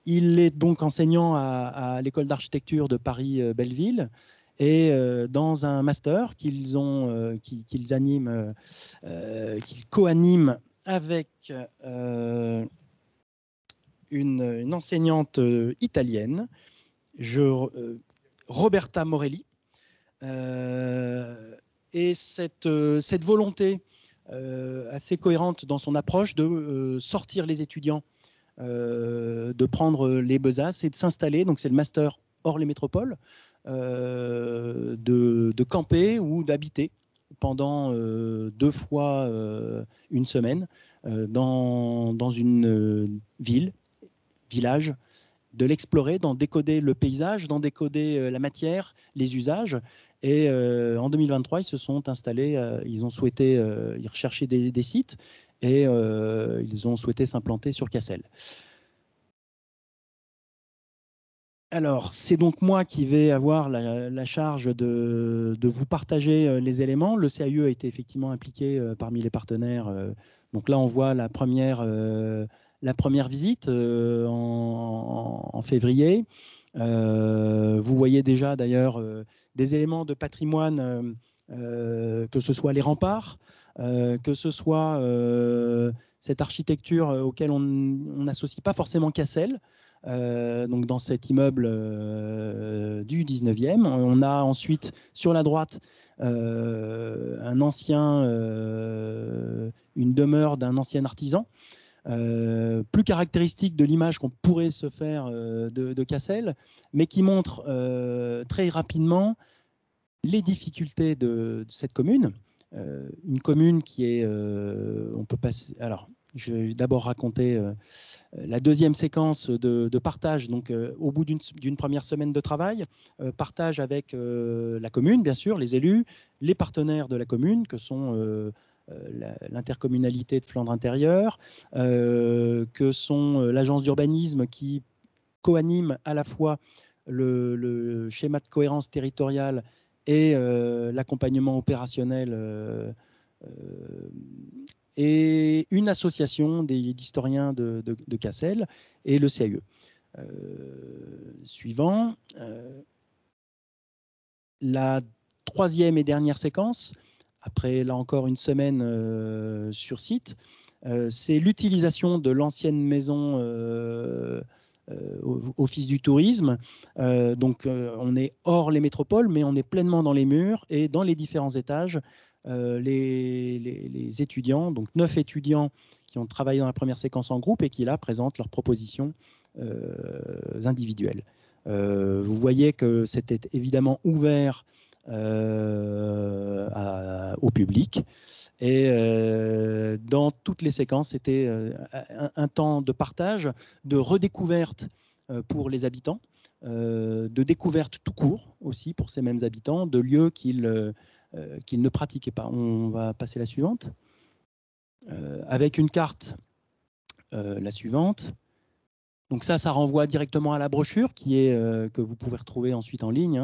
Il est donc enseignant à l'école d'architecture de Paris-Belleville et dans un master qu'ils co-animent avec une enseignante italienne, Roberta Morelli. Et cette volonté assez cohérente dans son approche de sortir les étudiants, de prendre les besaces et de s'installer, donc c'est le master hors les métropoles, de camper ou d'habiter pendant 2 fois une semaine dans une village, de l'explorer, d'en décoder le paysage, d'en décoder la matière, les usages. Et en 2023, ils se sont installés, ils recherchaient des sites et ils ont souhaité s'implanter sur Cassel. Alors, c'est donc moi qui vais avoir la charge de vous partager les éléments. Le CAUE a été effectivement impliqué parmi les partenaires. Donc là, on voit la première visite en février. Vous voyez déjà d'ailleurs des éléments de patrimoine, que ce soit les remparts, que ce soit cette architecture auquel on n'associe pas forcément Cassel. Donc dans cet immeuble du 19e. On a ensuite sur la droite une demeure d'un ancien artisan, plus caractéristique de l'image qu'on pourrait se faire de Cassel, mais qui montre très rapidement les difficultés de cette commune. Une commune qui est, on peut passer, alors je vais d'abord raconter la deuxième séquence de partage, donc au bout d'une première semaine de travail, partage avec la commune, bien sûr, les élus, les partenaires de la commune, que sont l'intercommunalité de Flandre intérieure, que sont l'agence d'urbanisme qui co-anime à la fois le schéma de cohérence territoriale et l'accompagnement opérationnel, et une association d'historiens de Cassel et le CAUE. Suivant, la troisième et dernière séquence, après là encore une semaine sur site, c'est l'utilisation de l'ancienne maison Office du tourisme. Donc on est hors les métropoles, mais on est pleinement dans les murs et dans les différents étages. Les étudiants, donc 9 étudiants qui ont travaillé dans la première séquence en groupe et qui là présentent leurs propositions individuelles. Vous voyez que c'était évidemment ouvert au public et dans toutes les séquences, c'était un temps de partage, de redécouverte pour les habitants, de découverte tout court aussi pour ces mêmes habitants, de lieux qu'ils ne pratiquaient pas. On va passer la suivante. Avec une carte, la suivante. Donc ça renvoie directement à la brochure que vous pouvez retrouver ensuite en ligne,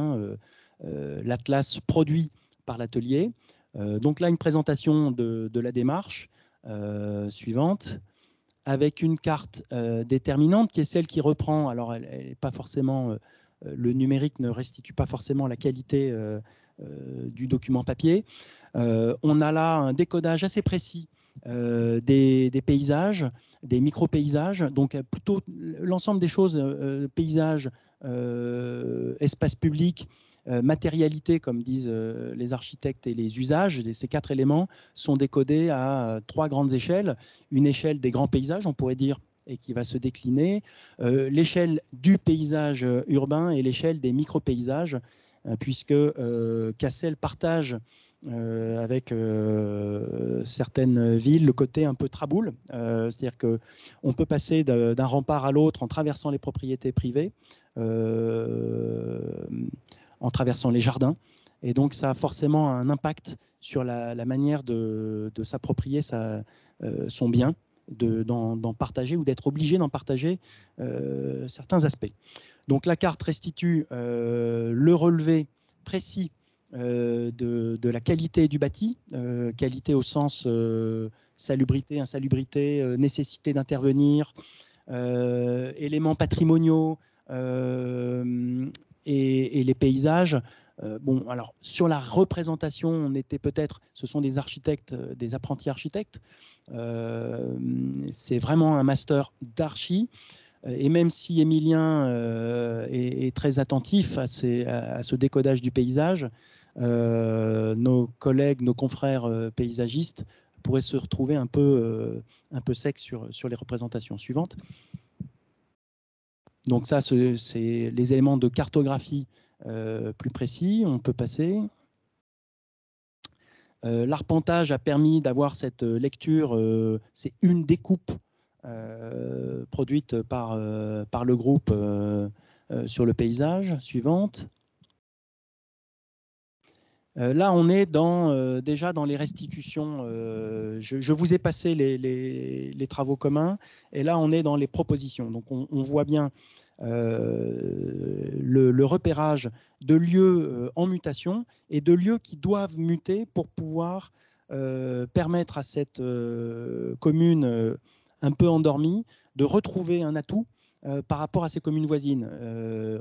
l'atlas produit par l'atelier. Donc là, une présentation de la démarche suivante. avec une carte déterminante qui est celle qui reprend, alors elle n'est pas forcément, le numérique ne restitue pas forcément la qualité du document papier. On a là un décodage assez précis des paysages, des micro-paysages, donc plutôt l'ensemble des choses, paysages, espace public, matérialité, comme disent les architectes, et les usages, ces 4 éléments sont décodés à 3 grandes échelles. Une échelle des grands paysages, on pourrait dire, et qui va se décliner, l'échelle du paysage urbain et l'échelle des micro-paysages, puisque Cassel partage avec certaines villes le côté un peu traboule, c'est-à-dire qu'on peut passer d'un rempart à l'autre en traversant les propriétés privées, en traversant les jardins, et donc ça a forcément un impact sur la manière de s'approprier son bien, d'en partager ou d'être obligé d'en partager certains aspects. Donc la carte restitue le relevé précis de la qualité du bâti, qualité au sens salubrité, insalubrité, nécessité d'intervenir, éléments patrimoniaux et les paysages. Bon, alors sur la représentation, on était peut-être, ce sont des architectes, des apprentis architectes. C'est vraiment un master d'archi. Et même si Émilien est très attentif à ce décodage du paysage, nos collègues, nos confrères paysagistes pourraient se retrouver un peu secs sur les représentations suivantes. Donc ça, c'est les éléments de cartographie plus précis. On peut passer. L'arpentage a permis d'avoir cette lecture, c'est une découpe produite par le groupe sur le paysage. Suivante. Là, on est déjà dans les restitutions. Je vous ai passé les travaux communs, et là, on est dans les propositions. Donc, on voit bien le repérage de lieux en mutation et de lieux qui doivent muter pour pouvoir permettre à cette commune un peu endormie de retrouver un atout par rapport à ses communes voisines.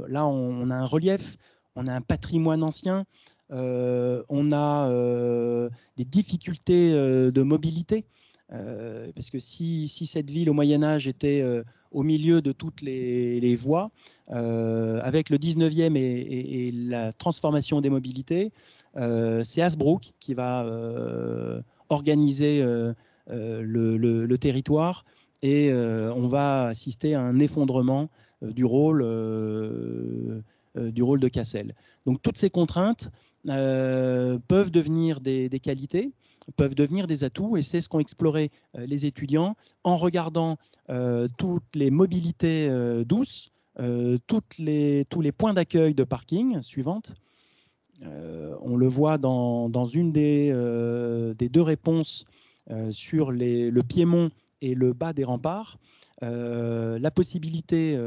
Là, on a un relief, on a un patrimoine ancien, on a des difficultés de mobilité, parce que si cette ville au Moyen-Âge était au milieu de toutes les voies, avec le 19e et la transformation des mobilités, c'est Hasbrouck qui va organiser le territoire, et on va assister à un effondrement du rôle de Cassel. Donc toutes ces contraintes peuvent devenir des qualités, peuvent devenir des atouts, et c'est ce qu'ont exploré les étudiants en regardant toutes les mobilités douces, tous les points d'accueil de parking. Suivante. On le voit dans une des 2 réponses sur le Piémont et le bas des remparts, la possibilité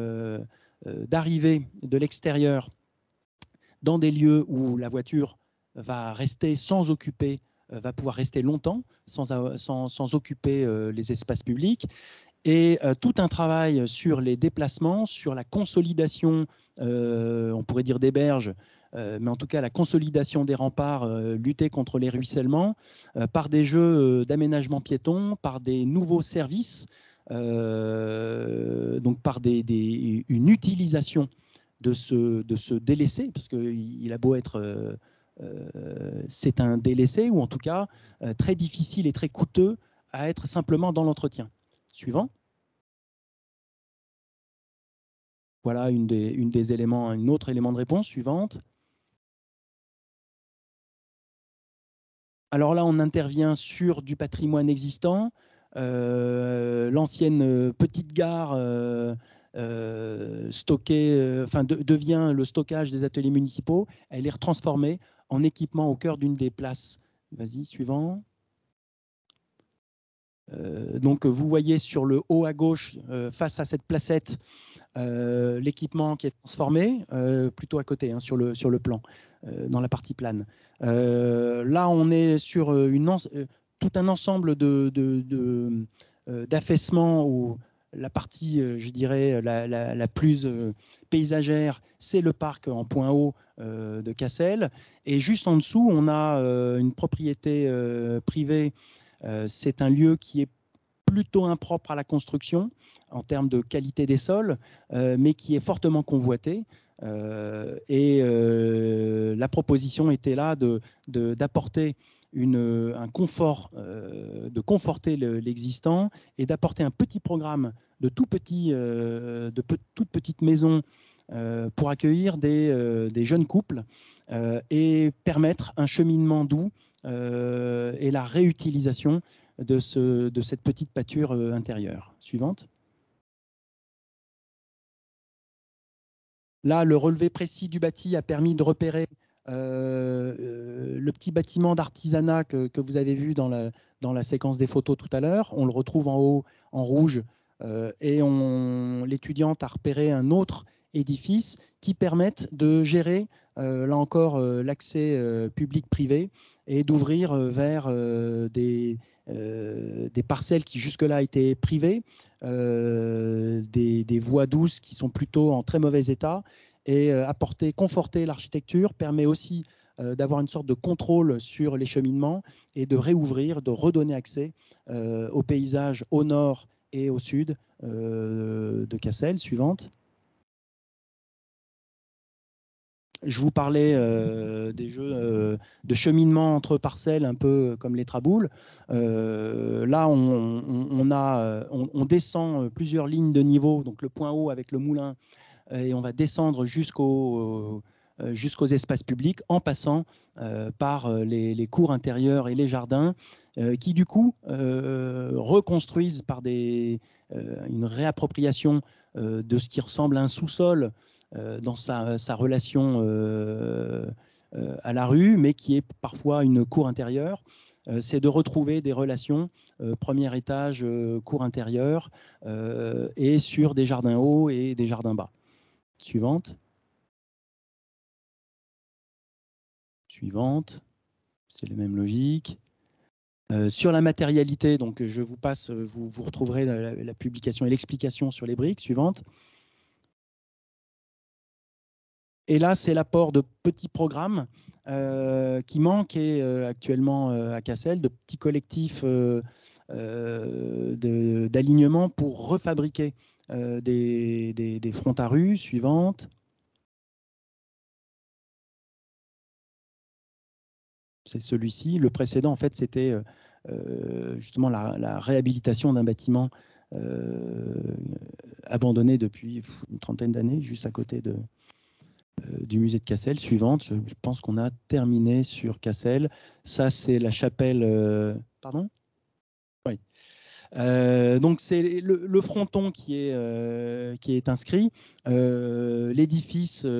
d'arriver de l'extérieur dans des lieux où la voiture va rester sans occuper, va pouvoir rester longtemps sans occuper les espaces publics, et tout un travail sur les déplacements, sur la consolidation, on pourrait dire des berges, mais en tout cas la consolidation des remparts, lutter contre les ruissellements, par des jeux d'aménagement piéton, par des nouveaux services, donc par une utilisation de ce délaissé, parce qu'il a beau être, c'est un délaissé, ou en tout cas très difficile et très coûteux à être simplement dans l'entretien. Suivant. Voilà un autre élément de réponse. Suivante. Alors là, on intervient sur du patrimoine existant. L'ancienne petite gare stockée, devient le stockage des ateliers municipaux. Elle est retransformée en équipement au cœur d'une des places. Vas-y, suivant. Donc vous voyez sur le haut à gauche, face à cette placette, l'équipement qui est transformé, plutôt à côté, hein, sur le plan, dans la partie plane. Là, on est sur tout un ensemble d'affaissement ou la partie, je dirais, la plus paysagère, c'est le parc en point haut de Cassel. Et juste en dessous, on a une propriété privée. C'est un lieu qui est plutôt impropre à la construction en termes de qualité des sols, mais qui est fortement convoité. La proposition était là d'apporter un confort, de conforter l'existant et d'apporter un petit programme de toute petite maison pour accueillir des jeunes couples et permettre un cheminement doux et la réutilisation de cette petite pâture intérieure. Suivante. Là, le relevé précis du bâti a permis de repérer le petit bâtiment d'artisanat que vous avez vu dans la séquence des photos tout à l'heure. On le retrouve en haut en rouge et l'étudiante a repéré un autre édifice qui permettent de gérer, là encore, l'accès public-privé et d'ouvrir vers des parcelles qui jusque-là étaient privées, des voies douces qui sont plutôt en très mauvais état, et conforter l'architecture permet aussi d'avoir une sorte de contrôle sur les cheminements et de réouvrir, de redonner accès au paysage au nord et au sud de Cassel. Suivante. Je vous parlais des jeux de cheminement entre parcelles, un peu comme les traboules. Là, on descend plusieurs lignes de niveau, donc le point haut avec le moulin, et on va descendre jusqu'aux espaces publics en passant par les cours intérieures et les jardins, qui du coup reconstruisent par une réappropriation de ce qui ressemble à un sous-sol dans sa relation à la rue, mais qui est parfois une cour intérieure. C'est de retrouver des relations premier étage, cour intérieure, et sur des jardins hauts et des jardins bas. Suivante. Suivante. C'est les mêmes logiques. Sur la matérialité, donc je vous passe, vous retrouverez la publication et l'explication sur les briques. Suivante. Et là, c'est l'apport de petits programmes qui manquent actuellement à Cassel, de petits collectifs d'alignement pour refabriquer des fronts à rue. Suivante. C'est celui-ci. Le précédent, en fait, c'était justement la réhabilitation d'un bâtiment abandonné depuis une trentaine d'années, juste à côté du musée de Cassel. Suivante, je pense qu'on a terminé sur Cassel. Ça, c'est la chapelle... pardon ? Oui. Donc, c'est le fronton qui est inscrit. L'édifice a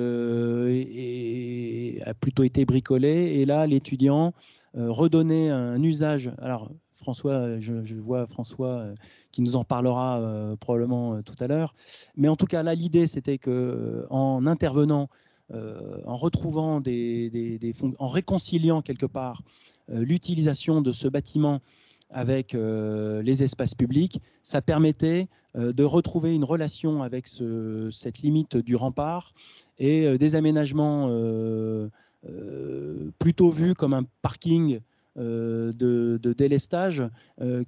plutôt été bricolé. Et là, l'étudiant redonnait un usage... Alors, François, je vois François qui nous en parlera probablement tout à l'heure. Mais en tout cas, là, l'idée, c'était qu'en intervenant, en retrouvant en réconciliant quelque part l'utilisation de ce bâtiment avec les espaces publics, ça permettait de retrouver une relation avec cette limite du rempart et des aménagements plutôt vus comme un parking de délestage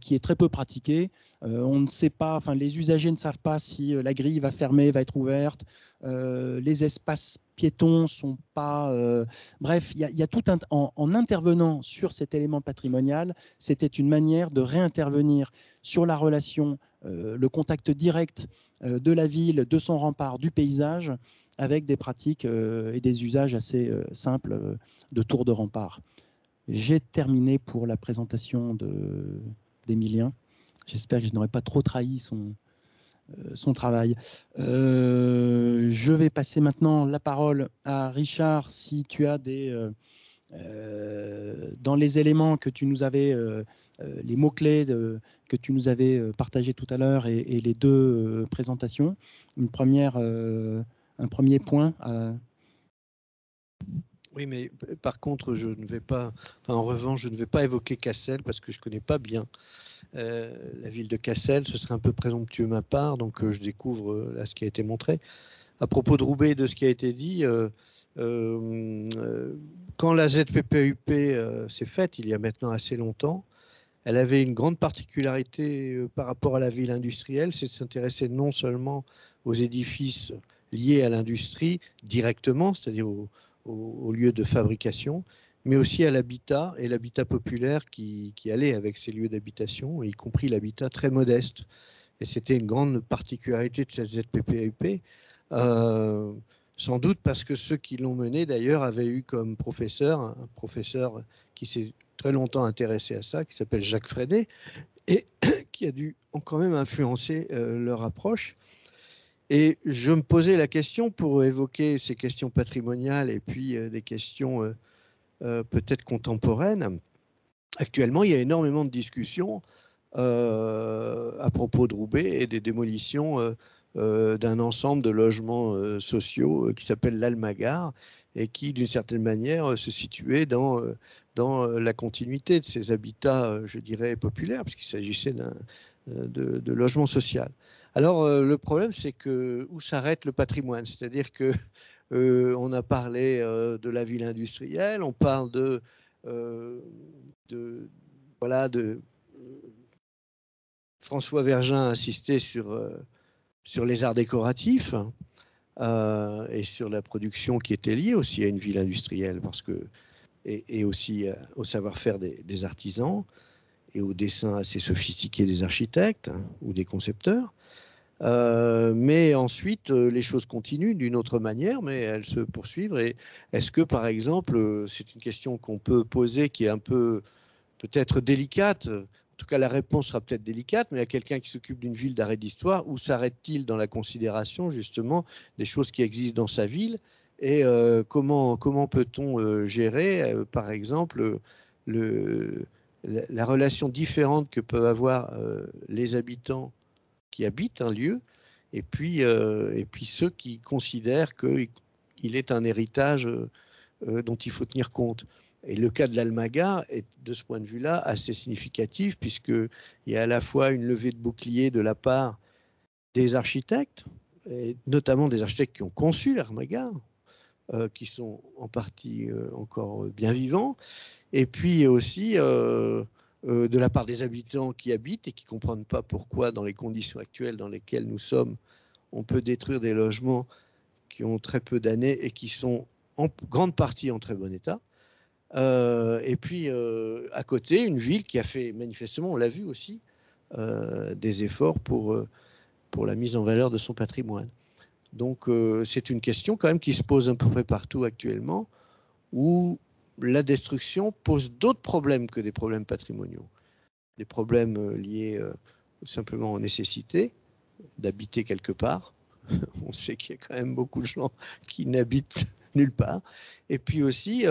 qui est très peu pratiqué. On ne sait pas, enfin les usagers ne savent pas si la grille va fermer, va être ouverte. Les espaces piétons sont pas... bref, il y a tout en intervenant sur cet élément patrimonial, c'était une manière de réintervenir sur la relation, le contact direct de la ville, de son rempart, du paysage, avec des pratiques et des usages assez simples de tour de rempart. J'ai terminé pour la présentation d'Emilien. J'espère que je n'aurai pas trop trahi son travail. Je vais passer maintenant la parole à Richard. Si tu as dans les éléments que tu nous avais, les mots-clés que tu nous avais partagés tout à l'heure et les deux présentations, un premier point Oui, mais par contre, en revanche, je ne vais pas évoquer Cassel parce que je ne connais pas bien. la ville de Cassel. Ce serait un peu présomptueux de ma part, donc je découvre là ce qui a été montré. À propos de Roubaix et de ce qui a été dit, quand la ZPPUP s'est faite, il y a maintenant assez longtemps, elle avait une grande particularité par rapport à la ville industrielle, c'est de s'intéresser non seulement aux édifices liés à l'industrie directement, c'est-à-dire aux lieux de fabrication, mais aussi à l'habitat et l'habitat populaire qui allait avec ces lieux d'habitation, y compris l'habitat très modeste. Et c'était une grande particularité de cette ZPPUP. Sans doute parce que ceux qui l'ont mené d'ailleurs avaient eu comme professeur un professeur qui s'est très longtemps intéressé à ça, qui s'appelle Jacques Frédé, et qui a dû quand même influencer leur approche. Et je me posais la question pour évoquer ces questions patrimoniales et puis des questions peut-être contemporaines. Actuellement, il y a énormément de discussions à propos de Roubaix et des démolitions d'un ensemble de logements sociaux qui s'appelle l'Almagar et qui, d'une certaine manière, se situait dans la continuité de ces habitats, je dirais, populaires, puisqu'il s'agissait de logements sociaux. Alors, le problème, c'est que où s'arrête le patrimoine? C'est-à-dire que on a parlé de la ville industrielle, on parle François Vergin a insisté sur les arts décoratifs et sur la production qui était liée aussi à une ville industrielle, et aussi au savoir-faire des artisans et au dessin assez sophistiqué des architectes ou des concepteurs. Mais ensuite, les choses continuent d'une autre manière, mais elles se poursuivent. Et est-ce que, par exemple, c'est une question qu'on peut poser qui est un peu peut-être délicate, en tout cas la réponse sera peut-être délicate, mais à quelqu'un qui s'occupe d'une ville d'arrêt d'histoire, où s'arrête-t-il dans la considération justement des choses qui existent dans sa ville et comment peut-on gérer, par exemple, la relation différente que peuvent avoir les habitants qui habitent un lieu et puis ceux qui considèrent qu'il est un héritage dont il faut tenir compte. Et le cas de l'Almagar est, de ce point de vue-là, assez significatif, puisqu'il y a à la fois une levée de bouclier de la part des architectes, et notamment des architectes qui ont conçu l'Almagar, qui sont en partie encore bien vivants, et puis aussi de la part des habitants qui habitent et qui ne comprennent pas pourquoi, dans les conditions actuelles dans lesquelles nous sommes, on peut détruire des logements qui ont très peu d'années et qui sont en grande partie en très bon état. Et puis à côté, une ville qui a fait manifestement, on l'a vu aussi, des efforts pour la mise en valeur de son patrimoine. Donc c'est une question quand même qui se pose à peu près partout actuellement, où la destruction pose d'autres problèmes que des problèmes patrimoniaux. Des problèmes liés simplement aux nécessités d'habiter quelque part. On sait qu'il y a quand même beaucoup de gens qui n'habitent nulle part. Et puis aussi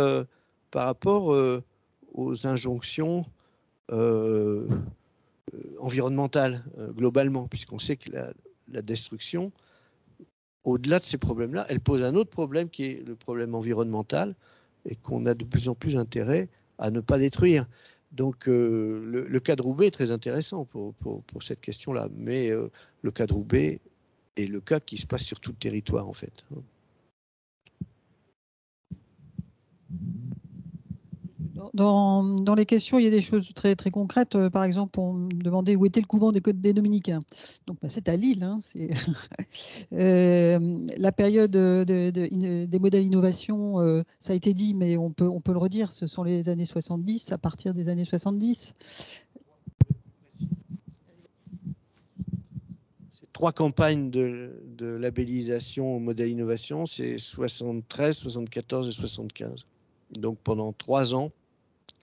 par rapport aux injonctions environnementales globalement, puisqu'on sait que la destruction, au-delà de ces problèmes-là, elle pose un autre problème qui est le problème environnemental et qu'on a de plus en plus intérêt à ne pas détruire. Donc le cas de Roubaix est très intéressant pour cette question-là, mais le cas de Roubaix est le cas qui se passe sur tout le territoire en fait. Dans les questions, il y a des choses très, très concrètes. Par exemple, on me demandait où était le couvent des Dominicains. Donc, c'est à Lille. Hein, la période des modèles innovation, ça a été dit, mais on peut le redire, ce sont les années 70, à partir des années 70. Ces 3 campagnes de labellisation au modèle innovation, c'est 73, 74 et 75. Donc, pendant 3 ans,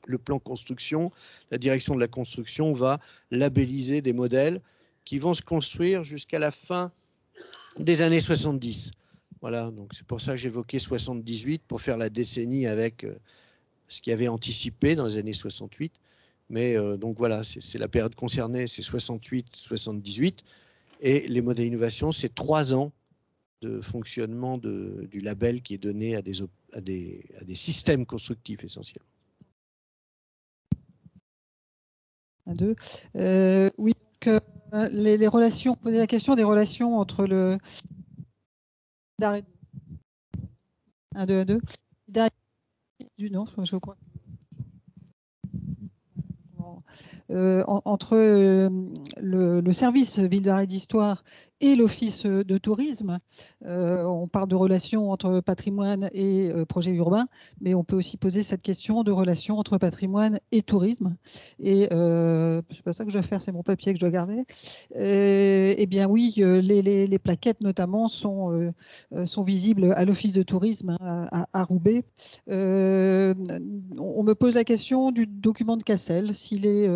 le plan construction, la direction de la construction va labelliser des modèles qui vont se construire jusqu'à la fin des années 70. Voilà, donc c'est pour ça que j'évoquais 78 pour faire la décennie avec ce qui avait anticipé dans les années 68. Mais donc voilà, c'est la période concernée, c'est 68-78. Et les modèles d'innovation, c'est 3 ans de fonctionnement du label qui est donné à des systèmes constructifs essentiellement. Un, deux. Oui, donc, les relations, poser la question des relations entre le. Un, deux, un, deux. Du non, je crois. Entre le service Ville d'Art et d'Histoire et l'Office de tourisme. On parle de relations entre patrimoine et projet urbain, mais on peut aussi poser cette question de relation entre patrimoine et tourisme. Et c'est pas ça que je dois faire, c'est mon papier que je dois garder. Eh bien oui, les plaquettes notamment sont visibles à l'Office de tourisme à Roubaix. On me pose la question du document de Cassel, s'il est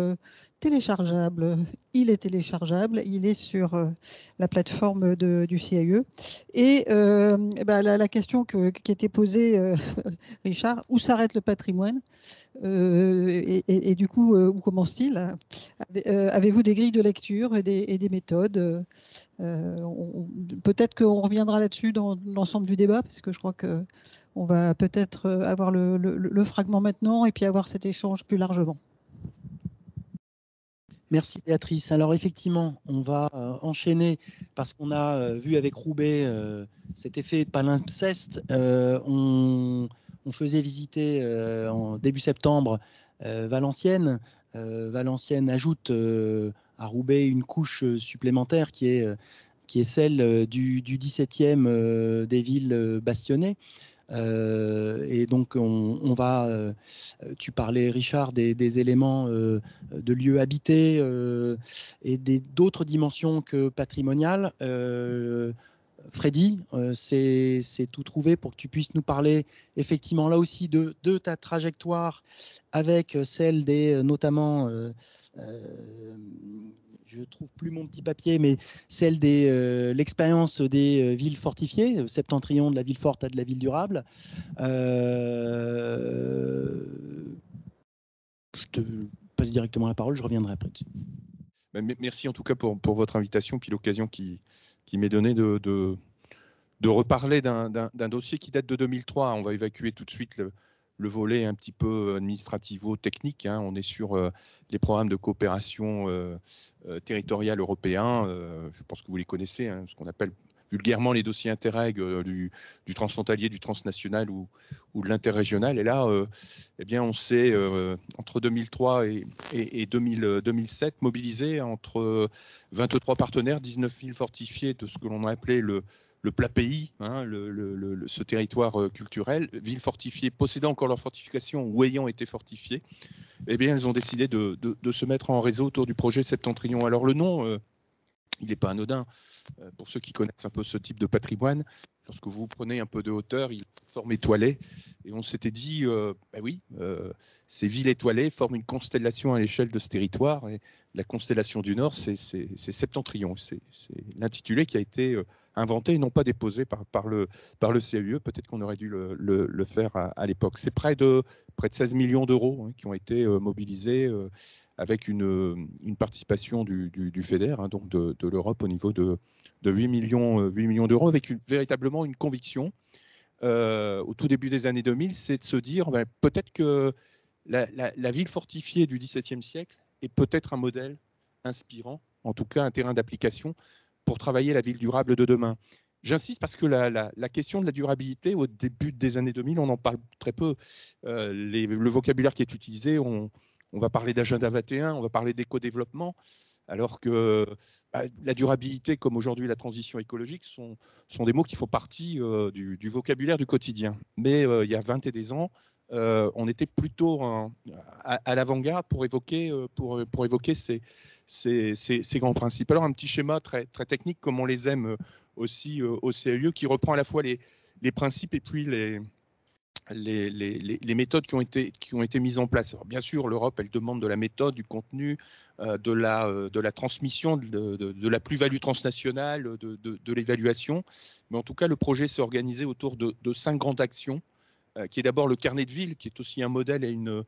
téléchargeable. Il est téléchargeable, il est sur la plateforme du CAE. Et la question qui était posée, Richard, où s'arrête le patrimoine et du coup, où commence-t-il? Avez-vous des grilles de lecture et des méthodes? Peut-être qu'on reviendra là-dessus dans l'ensemble du débat, parce que je crois qu'on va peut-être avoir le fragment maintenant et puis avoir cet échange plus largement. Merci Béatrice. Alors effectivement, on va enchaîner parce qu'on a vu avec Roubaix cet effet de palimpseste. On faisait visiter en début septembre Valenciennes. Valenciennes ajoute à Roubaix une couche supplémentaire qui est celle du 17e des villes bastionnées. Et donc on va, tu parlais Richard des éléments de lieux habités et d'autres dimensions que patrimoniales. Freddy, c'est tout trouvé pour que tu puisses nous parler effectivement là aussi de ta trajectoire avec celle des notamment je trouve plus mon petit papier, mais celle de l'expérience des villes fortifiées, septentrion de la ville forte à de la ville durable. Je te passe directement la parole, je reviendrai après dessus. Merci en tout cas pour votre invitation, puis l'occasion qui m'est donnée de reparler d'un dossier qui date de 2003. On va évacuer tout de suite le volet un petit peu administrativo-technique. On est sur les programmes de coopération territoriale européens. Je pense que vous les connaissez, ce qu'on appelle vulgairement les dossiers Interreg du transfrontalier, du transnational ou de l'interrégional. Et là, eh bien, on s'est, entre 2003 et 2007, mobilisé entre 23 partenaires, 19 villes fortifiées de ce que l'on a appelé le plat pays, ce territoire culturel, villes fortifiées possédant encore leur fortification ou ayant été fortifiées, eh bien, elles ont décidé de se mettre en réseau autour du projet Septentrion. Alors le nom, il n'est pas anodin pour ceux qui connaissent un peu ce type de patrimoine. Lorsque vous prenez un peu de hauteur, il forme étoilée. Et on s'était dit, ces villes étoilées forment une constellation à l'échelle de ce territoire. Et la constellation du Nord, c'est Septentrion. C'est l'intitulé qui a été inventé et non pas déposé par le CAUE. Peut-être qu'on aurait dû le faire à l'époque. C'est près de 16 millions d'euros qui ont été mobilisés avec une participation du FEDER, donc de l'Europe au niveau de 8 millions d'euros, avec véritablement une conviction au tout début des années 2000, c'est de se dire peut-être que la ville fortifiée du XVIIe siècle est peut-être un modèle inspirant, en tout cas un terrain d'application pour travailler la ville durable de demain. J'insiste parce que la question de la durabilité, au début des années 2000, on en parle très peu. Le vocabulaire qui est utilisé, on va parler d'agenda 21, on va parler d'éco-développement, alors que la durabilité, comme aujourd'hui la transition écologique, sont des mots qui font partie du vocabulaire du quotidien. Mais il y a 20 et des ans, on était plutôt à l'avant-garde pour évoquer ces grands principes. Alors un petit schéma très, très technique, comme on les aime aussi au CAUE, qui reprend à la fois les principes et puis les méthodes qui ont été mises en place. Alors, bien sûr, l'Europe, elle demande de la méthode, du contenu, de la transmission, de la plus-value transnationale, de l'évaluation. Mais en tout cas, le projet s'est organisé autour de 5 grandes actions, qui est d'abord le carnet de ville, qui est aussi un modèle et une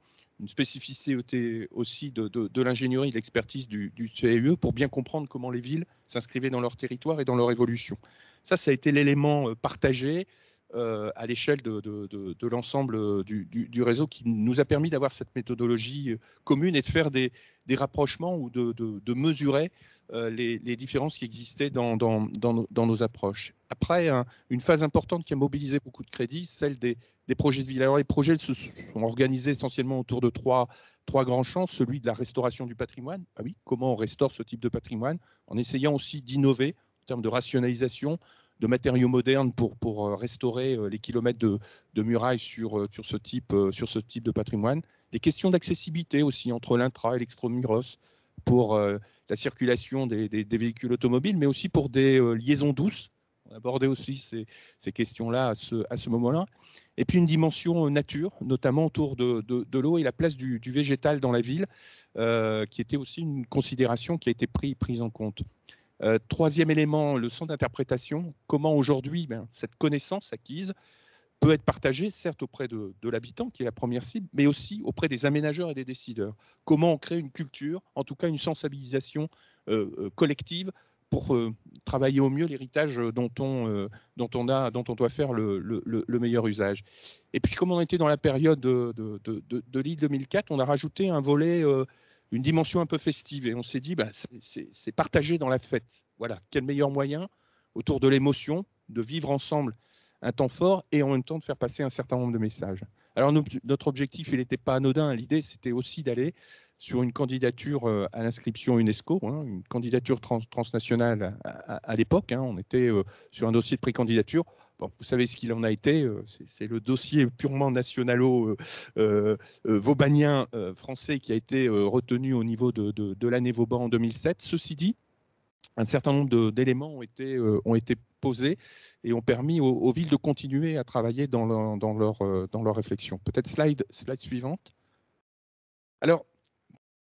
spécificité aussi de l'ingénierie et de l'expertise du CAUE pour bien comprendre comment les villes s'inscrivaient dans leur territoire et dans leur évolution. Ça a été l'élément partagé. à l'échelle de l'ensemble du réseau, qui nous a permis d'avoir cette méthodologie commune et de faire des rapprochements ou de mesurer les différences qui existaient dans nos approches. Après, une phase importante qui a mobilisé beaucoup de crédits, celle des projets de ville. Alors, les projets se sont organisés essentiellement autour de trois grands champs. Celui de la restauration du patrimoine. Ah oui, comment on restaure ce type de patrimoine, en essayant aussi d'innover en termes de rationalisation, de matériaux modernes pour restaurer les kilomètres de murailles sur ce type de patrimoine. Les questions d'accessibilité aussi entre l'intra et l'extramuros pour la circulation des véhicules automobiles, mais aussi pour des liaisons douces. On abordait aussi ces questions-là à ce moment-là. Et puis une dimension nature, notamment autour de l'eau et la place du végétal dans la ville, qui était aussi une considération qui a été prise en compte. Troisième élément, le centre d'interprétation. Comment aujourd'hui cette connaissance acquise peut être partagée, certes auprès de l'habitant, qui est la première cible, mais aussi auprès des aménageurs et des décideurs. Comment on crée une culture, en tout cas une sensibilisation collective pour travailler au mieux l'héritage dont on doit faire le meilleur usage. Et puis, comme on était dans la période de l'île 2004, on a rajouté un volet, une dimension un peu festive, et on s'est dit, c'est partager dans la fête. Voilà, quel meilleur moyen, autour de l'émotion, de vivre ensemble un temps fort et en même temps de faire passer un certain nombre de messages. Alors, notre objectif, il n'était pas anodin. L'idée, c'était aussi d'aller sur une candidature à l'inscription UNESCO, une candidature transnationale à l'époque. On était sur un dossier de précandidature. Bon, vous savez ce qu'il en a été. C'est le dossier purement nationalo-vaubanien français qui a été retenu au niveau de l'année Vauban en 2007. Ceci dit, un certain nombre d'éléments ont été posés et ont permis aux villes de continuer à travailler dans leur réflexion. Peut-être slide suivante. Alors,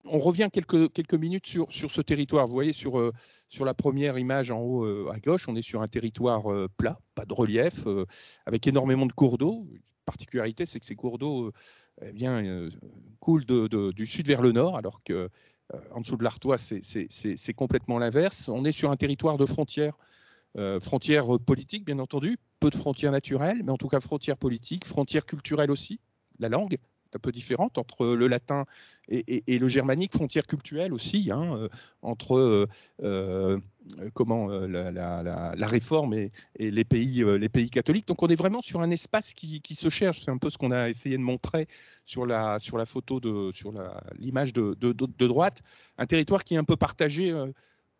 on revient quelques minutes sur ce territoire. Vous voyez sur la première image en haut à gauche, on est sur un territoire plat, pas de relief, avec énormément de cours d'eau. Une particularité, c'est que ces cours d'eau coulent du sud vers le nord, alors que en dessous de l'Artois, c'est complètement l'inverse. On est sur un territoire de frontières politiques, bien entendu, peu de frontières naturelles, mais en tout cas frontières politiques, frontières culturelles aussi. La langue est un peu différente entre le latin et le germanique, frontières culturelles aussi, entre la réforme et les pays catholiques. Donc on est vraiment sur un espace qui se cherche. C'est un peu ce qu'on a essayé de montrer sur la photo, sur l'image de droite. Un territoire qui est un peu partagé,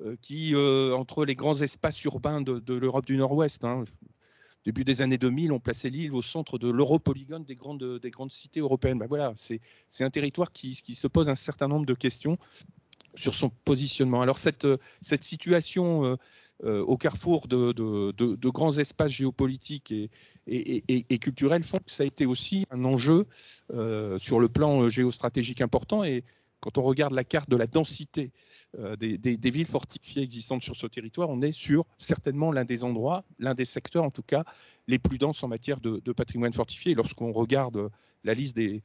entre les grands espaces urbains de l'Europe du Nord-Ouest. Début des années 2000, on plaçait l'île au centre de l'europolygone des grandes cités européennes. Voilà, c'est un territoire qui se pose un certain nombre de questions sur son positionnement. Alors cette situation au carrefour de grands espaces géopolitiques et culturels font que ça a été aussi un enjeu sur le plan géostratégique important. Et quand on regarde la carte de la densité des villes fortifiées existantes sur ce territoire, on est sur certainement l'un des endroits, l'un des secteurs en tout cas, les plus denses en matière de patrimoine fortifié. Et lorsqu'on regarde la liste des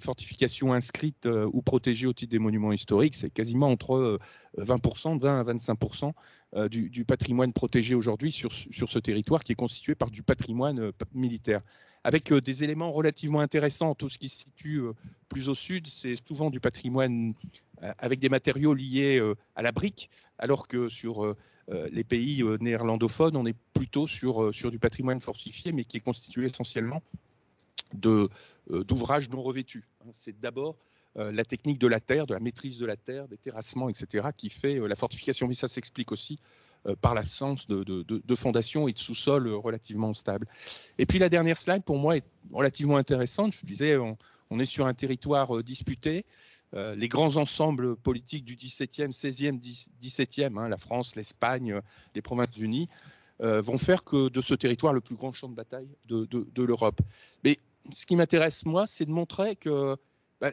fortifications inscrites ou protégées au titre des monuments historiques, c'est quasiment entre 20 à 25% du patrimoine protégé aujourd'hui sur ce territoire, qui est constitué par du patrimoine militaire. Avec des éléments relativement intéressants. Tout ce qui se situe plus au sud, c'est souvent du patrimoine avec des matériaux liés à la brique, alors que sur les pays néerlandophones, on est plutôt sur du patrimoine fortifié, mais qui est constitué essentiellement d'ouvrages non revêtus. C'est d'abord la technique de la terre, de la maîtrise de la terre, des terrassements, etc., qui fait la fortification. Mais ça s'explique aussi par l'absence de fondations et de sous-sol relativement stables. Et puis la dernière slide, pour moi, est relativement intéressante. Je disais, on est sur un territoire disputé. Les grands ensembles politiques du 17e, 16e, 17e, la France, l'Espagne, les Provinces-Unies, vont faire que de ce territoire le plus grand champ de bataille de l'Europe. Mais ce qui m'intéresse, moi, c'est de montrer que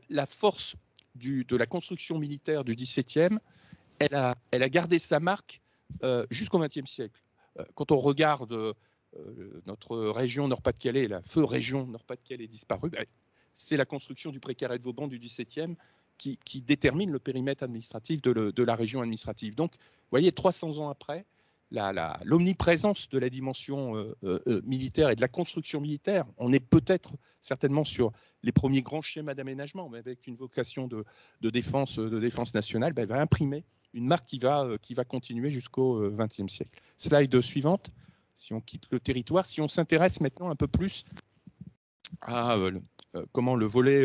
la force de la construction militaire du 17e, elle a gardé sa marque jusqu'au XXe siècle. Quand on regarde notre région Nord-Pas-de-Calais, la feu région Nord-Pas-de-Calais disparue, c'est la construction du précaré de Vauban du 17e qui détermine le périmètre administratif de la région administrative. Donc, vous voyez, 300 ans après, l'omniprésence de la dimension militaire et de la construction militaire. On est peut-être certainement sur les premiers grands schémas d'aménagement, mais avec une vocation de défense nationale, va imprimer une marque qui va continuer jusqu'au XXe siècle. Slide suivante. Si on quitte le territoire, si on s'intéresse maintenant un peu plus à comment le volet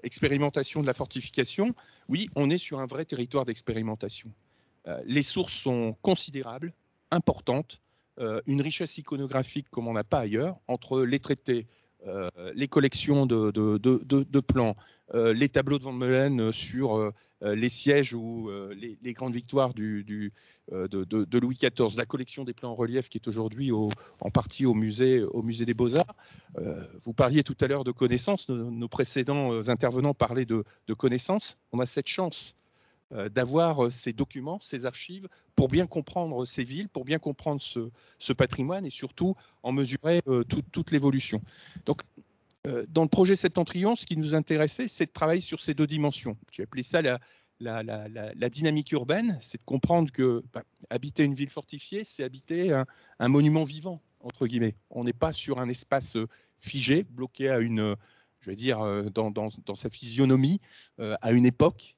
expérimentation de la fortification, oui, on est sur un vrai territoire d'expérimentation. Les sources sont considérables, importantes, une richesse iconographique comme on n'a pas ailleurs, entre les traités, les collections de plans, les tableaux de Van Meulen sur les sièges ou les grandes victoires de Louis XIV, la collection des plans en relief qui est aujourd'hui en partie au musée des Beaux-Arts. Vous parliez tout à l'heure de connaissances, nos précédents intervenants parlaient de connaissances. On a cette chance d'avoir ces documents, ces archives, pour bien comprendre ces villes, pour bien comprendre ce patrimoine et surtout en mesurer toute l'évolution. Donc, dans le projet Septentrion, ce qui nous intéressait, c'est de travailler sur ces deux dimensions. J'ai appelé ça la dynamique urbaine, c'est de comprendre que habiter une ville fortifiée, c'est habiter un monument vivant, entre guillemets. On n'est pas sur un espace figé, bloqué à dans sa physionomie, à une époque.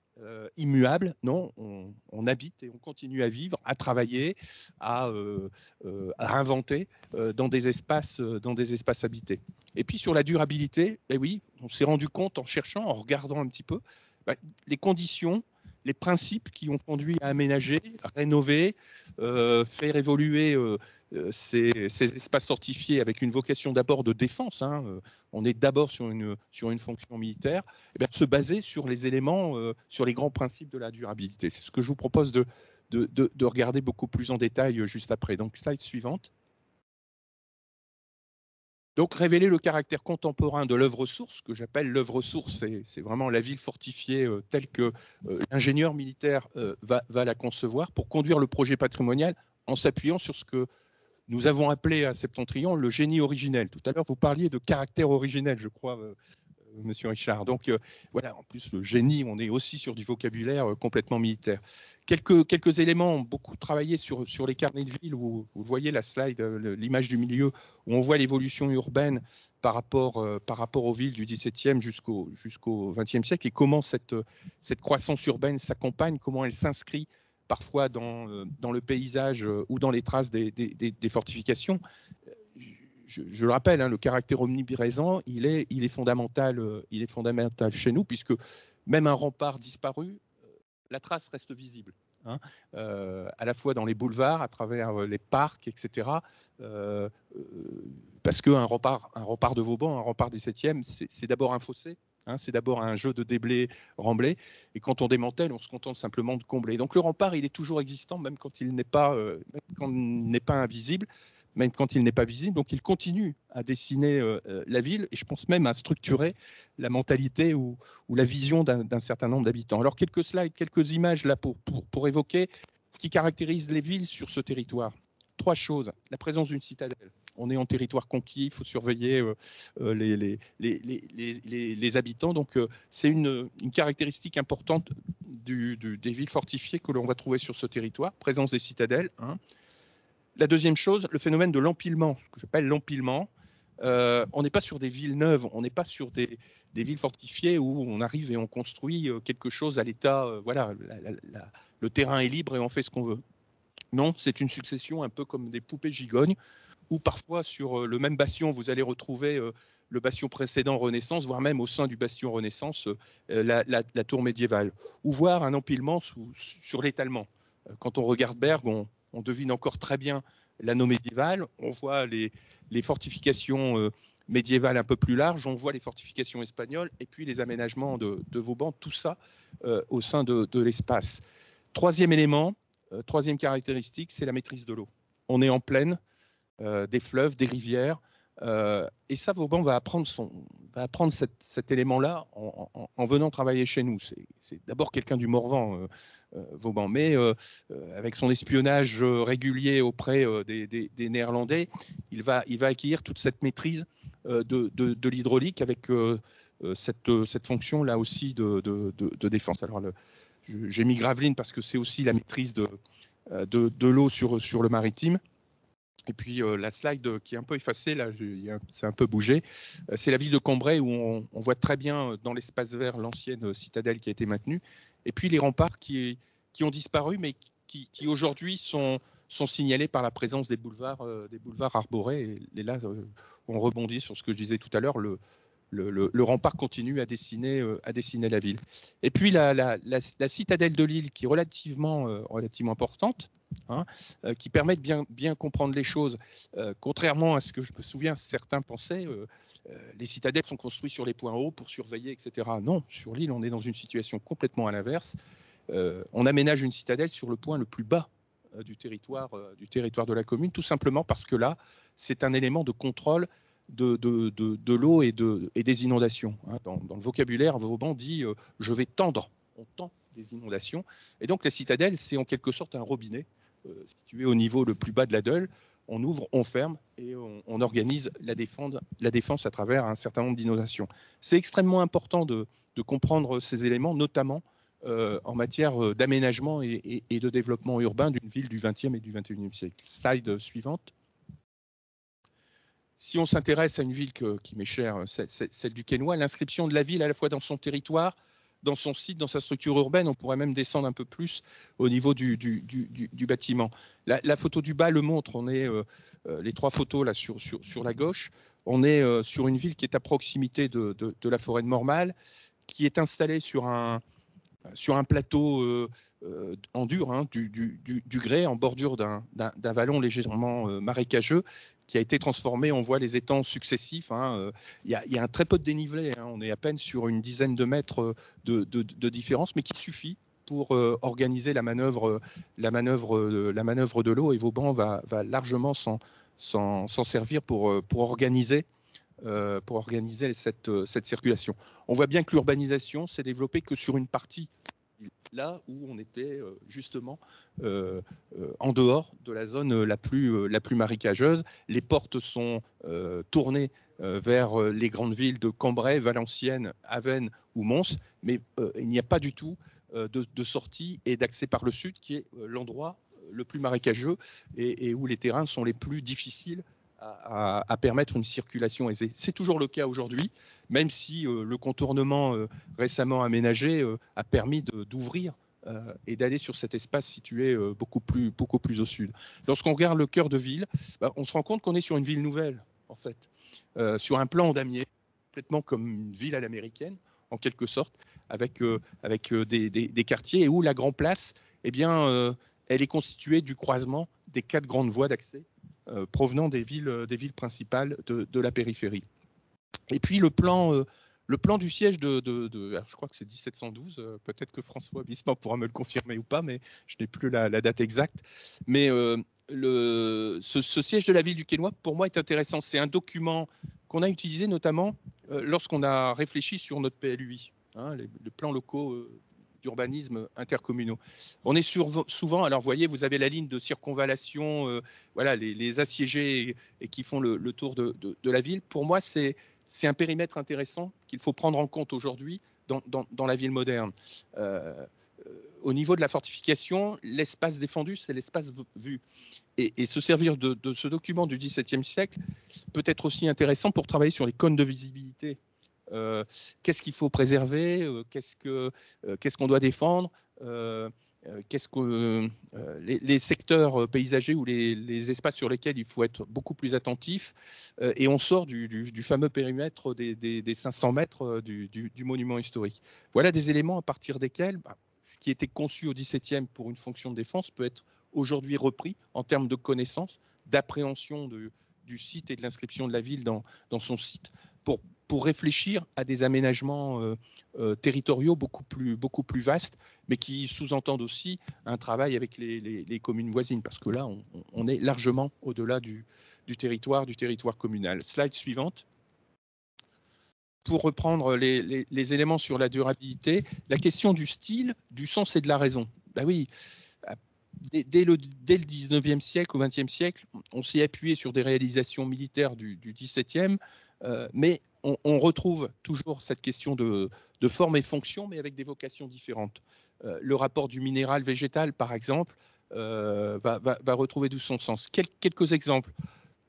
Immuable, non, on habite et on continue à vivre, à travailler, à inventer dans des espaces habités. Et puis sur la durabilité, oui, on s'est rendu compte en cherchant, en regardant un petit peu, les conditions, les principes qui ont conduit à aménager, à rénover, faire évoluer ces espaces fortifiés avec une vocation d'abord de défense, on est d'abord sur une fonction militaire, se baser sur les éléments, sur les grands principes de la durabilité. C'est ce que je vous propose de regarder beaucoup plus en détail juste après. Donc, slide suivante. Donc, révéler le caractère contemporain de l'œuvre source, que j'appelle l'œuvre source, c'est vraiment la ville fortifiée telle que l'ingénieur militaire va la concevoir pour conduire le projet patrimonial en s'appuyant sur ce que nous avons appelé à Septentrion le génie originel. Tout à l'heure, vous parliez de caractère originel, je crois, Monsieur Richard. Donc, voilà, en plus, le génie, on est aussi sur du vocabulaire complètement militaire. Quelques éléments ont beaucoup travaillé sur les carnets de ville, où vous voyez la slide, l'image du milieu, où on voit l'évolution urbaine par rapport aux villes du XVIIe jusqu'au XXe siècle et comment cette croissance urbaine s'accompagne, comment elle s'inscrit parfois dans le paysage ou dans les traces des fortifications. Je le rappelle, le caractère omniprésent, il est fondamental chez nous, puisque même un rempart disparu, la trace reste visible, à la fois dans les boulevards, à travers les parcs, etc. Parce qu'un rempart de Vauban, un rempart XVIIe, c'est d'abord un fossé. C'est d'abord un jeu de déblai-remblai, et quand on démantèle, on se contente simplement de combler. Donc le rempart, il est toujours existant, même quand il n'est pas invisible, même quand il n'est pas visible. Donc il continue à dessiner la ville, et je pense même à structurer la mentalité ou la vision d'un certain nombre d'habitants. Alors quelques slides, quelques images là pour évoquer ce qui caractérise les villes sur ce territoire. 3 choses. La présence d'une citadelle. On est en territoire conquis, il faut surveiller les habitants. Donc, c'est une caractéristique importante des villes fortifiées que l'on va trouver sur ce territoire. Présence des citadelles. La deuxième chose, le phénomène de l'empilement, ce que j'appelle l'empilement. On n'est pas sur des villes neuves, on n'est pas sur des villes fortifiées où on arrive et on construit quelque chose à l'état. Le terrain est libre et on fait ce qu'on veut. Non, c'est une succession un peu comme des poupées gigognes, où parfois sur le même bastion, vous allez retrouver le bastion précédent Renaissance, voire même au sein du bastion Renaissance, la tour médiévale, ou voir un empilement sur l'étalement. Quand on regarde Berg, on devine encore très bien l'anneau médiéval, on voit les fortifications médiévales un peu plus larges, on voit les fortifications espagnoles, et puis les aménagements de Vauban, tout ça au sein de l'espace. Troisième élément, troisième caractéristique, c'est la maîtrise de l'eau. On est en plaine, des fleuves, des rivières, et ça, Vauban va apprendre cet élément-là en venant travailler chez nous. C'est d'abord quelqu'un du Morvan, Vauban, mais avec son espionnage régulier auprès des Néerlandais, il va acquérir toute cette maîtrise de l'hydraulique avec cette fonction là aussi de défense. Alors j'ai mis Gravelines parce que c'est aussi la maîtrise de l'eau sur le maritime. Et puis la slide qui est un peu effacée, là, c'est un peu bougé. C'est la ville de Cambrai où on voit très bien dans l'espace vert l'ancienne citadelle qui a été maintenue. Et puis les remparts qui ont disparu, mais qui aujourd'hui sont signalés par la présence des boulevards arborés. Et là, on rebondit sur ce que je disais tout à l'heure, le rempart continue à dessiner la ville. Et puis la citadelle de Lille, qui est relativement importante, hein, qui permet de bien comprendre les choses. Contrairement à ce que je me souviens, certains pensaient, les citadelles sont construites sur les points hauts pour surveiller, etc. Non, sur Lille, on est dans une situation complètement à l'inverse. On aménage une citadelle sur le point le plus bas du territoire de la commune, tout simplement parce que là, c'est un élément de contrôle de l'eau et des inondations. Dans le vocabulaire, Vauban dit je vais tendre, on tend des inondations. Et donc la citadelle, c'est en quelque sorte un robinet situé au niveau le plus bas de la Deule. On ouvre, on ferme et on organise la défense à travers un certain nombre d'inondations. C'est extrêmement important de comprendre ces éléments, notamment en matière d'aménagement et de développement urbain d'une ville du XXe et du XXIe siècle. Slide suivante. Si on s'intéresse à une ville qui m'est chère, celle du Quesnoy, l'inscription de la ville à la fois dans son territoire, dans son site, dans sa structure urbaine, on pourrait même descendre un peu plus au niveau du bâtiment. La photo du bas le montre, on est les trois photos là sur la gauche, on est sur une ville qui est à proximité de la forêt de Mormal, qui est installée sur un plateau en dur, hein, du grès, en bordure d'un vallon légèrement marécageux, qui a été transformé. On voit les étangs successifs. Hein. Il y a un très peu de dénivelé. Hein. On est à peine sur une dizaine de mètres de différence, mais qui suffit pour organiser la manœuvre de l'eau. Et Vauban va largement s'en servir pour organiser cette circulation. On voit bien que l'urbanisation s'est développée que sur une partie, là où on était justement en dehors de la zone la plus marécageuse. Les portes sont tournées vers les grandes villes de Cambrai, Valenciennes, Avesnes ou Mons, mais il n'y a pas du tout de sortie et d'accès par le sud, qui est l'endroit le plus marécageux et où les terrains sont les plus difficiles à permettre une circulation aisée. C'est toujours le cas aujourd'hui, même si le contournement récemment aménagé a permis d'ouvrir et d'aller sur cet espace situé beaucoup plus au sud. Lorsqu'on regarde le cœur de ville, on se rend compte qu'on est sur une ville nouvelle, en fait, sur un plan en damier, complètement comme une ville à l'américaine, en quelque sorte, avec des quartiers, et où la Grand Place, eh bien, elle est constituée du croisement des 4 grandes voies d'accès provenant des villes principales de la périphérie. Et puis le plan du siège je crois que c'est 1712, peut-être que François Bismarck pourra me le confirmer ou pas, mais je n'ai plus la date exacte. Mais ce siège de la ville du Quesnoy, pour moi, est intéressant. C'est un document qu'on a utilisé notamment lorsqu'on a réfléchi sur notre PLUI, hein, les plans locaux d'urbanisme intercommunaux. On est souvent, alors vous voyez, vous avez la ligne de circonvallation, voilà, les assiégés et qui font le tour de la ville. Pour moi, c'est un périmètre intéressant qu'il faut prendre en compte aujourd'hui dans la ville moderne. Au niveau de la fortification, l'espace défendu, c'est l'espace vu. Et se servir de ce document du XVIIe siècle peut être aussi intéressant pour travailler sur les cônes de visibilité. Qu'est-ce qu'il faut préserver, qu'est-ce qu'on doit défendre, les secteurs paysagers ou les espaces sur lesquels il faut être beaucoup plus attentif, et on sort du fameux périmètre des 500 mètres du monument historique. Voilà des éléments à partir desquels ce qui était conçu au XVIIe pour une fonction de défense peut être aujourd'hui repris en termes de connaissances, d'appréhension du site et de l'inscription de la ville dans son site, pour réfléchir à des aménagements territoriaux beaucoup plus vastes, mais qui sous-entendent aussi un travail avec les communes voisines, parce que là, on est largement au-delà du territoire communal. Slide suivante. Pour reprendre les éléments sur la durabilité, la question du style, du sens et de la raison. Ben oui, dès le 19e siècle, au 20e siècle, on s'est appuyé sur des réalisations militaires du 17e, mais on retrouve toujours cette question de forme et fonction, mais avec des vocations différentes. Le rapport du minéral végétal, par exemple, va retrouver tout son sens. Quelques exemples,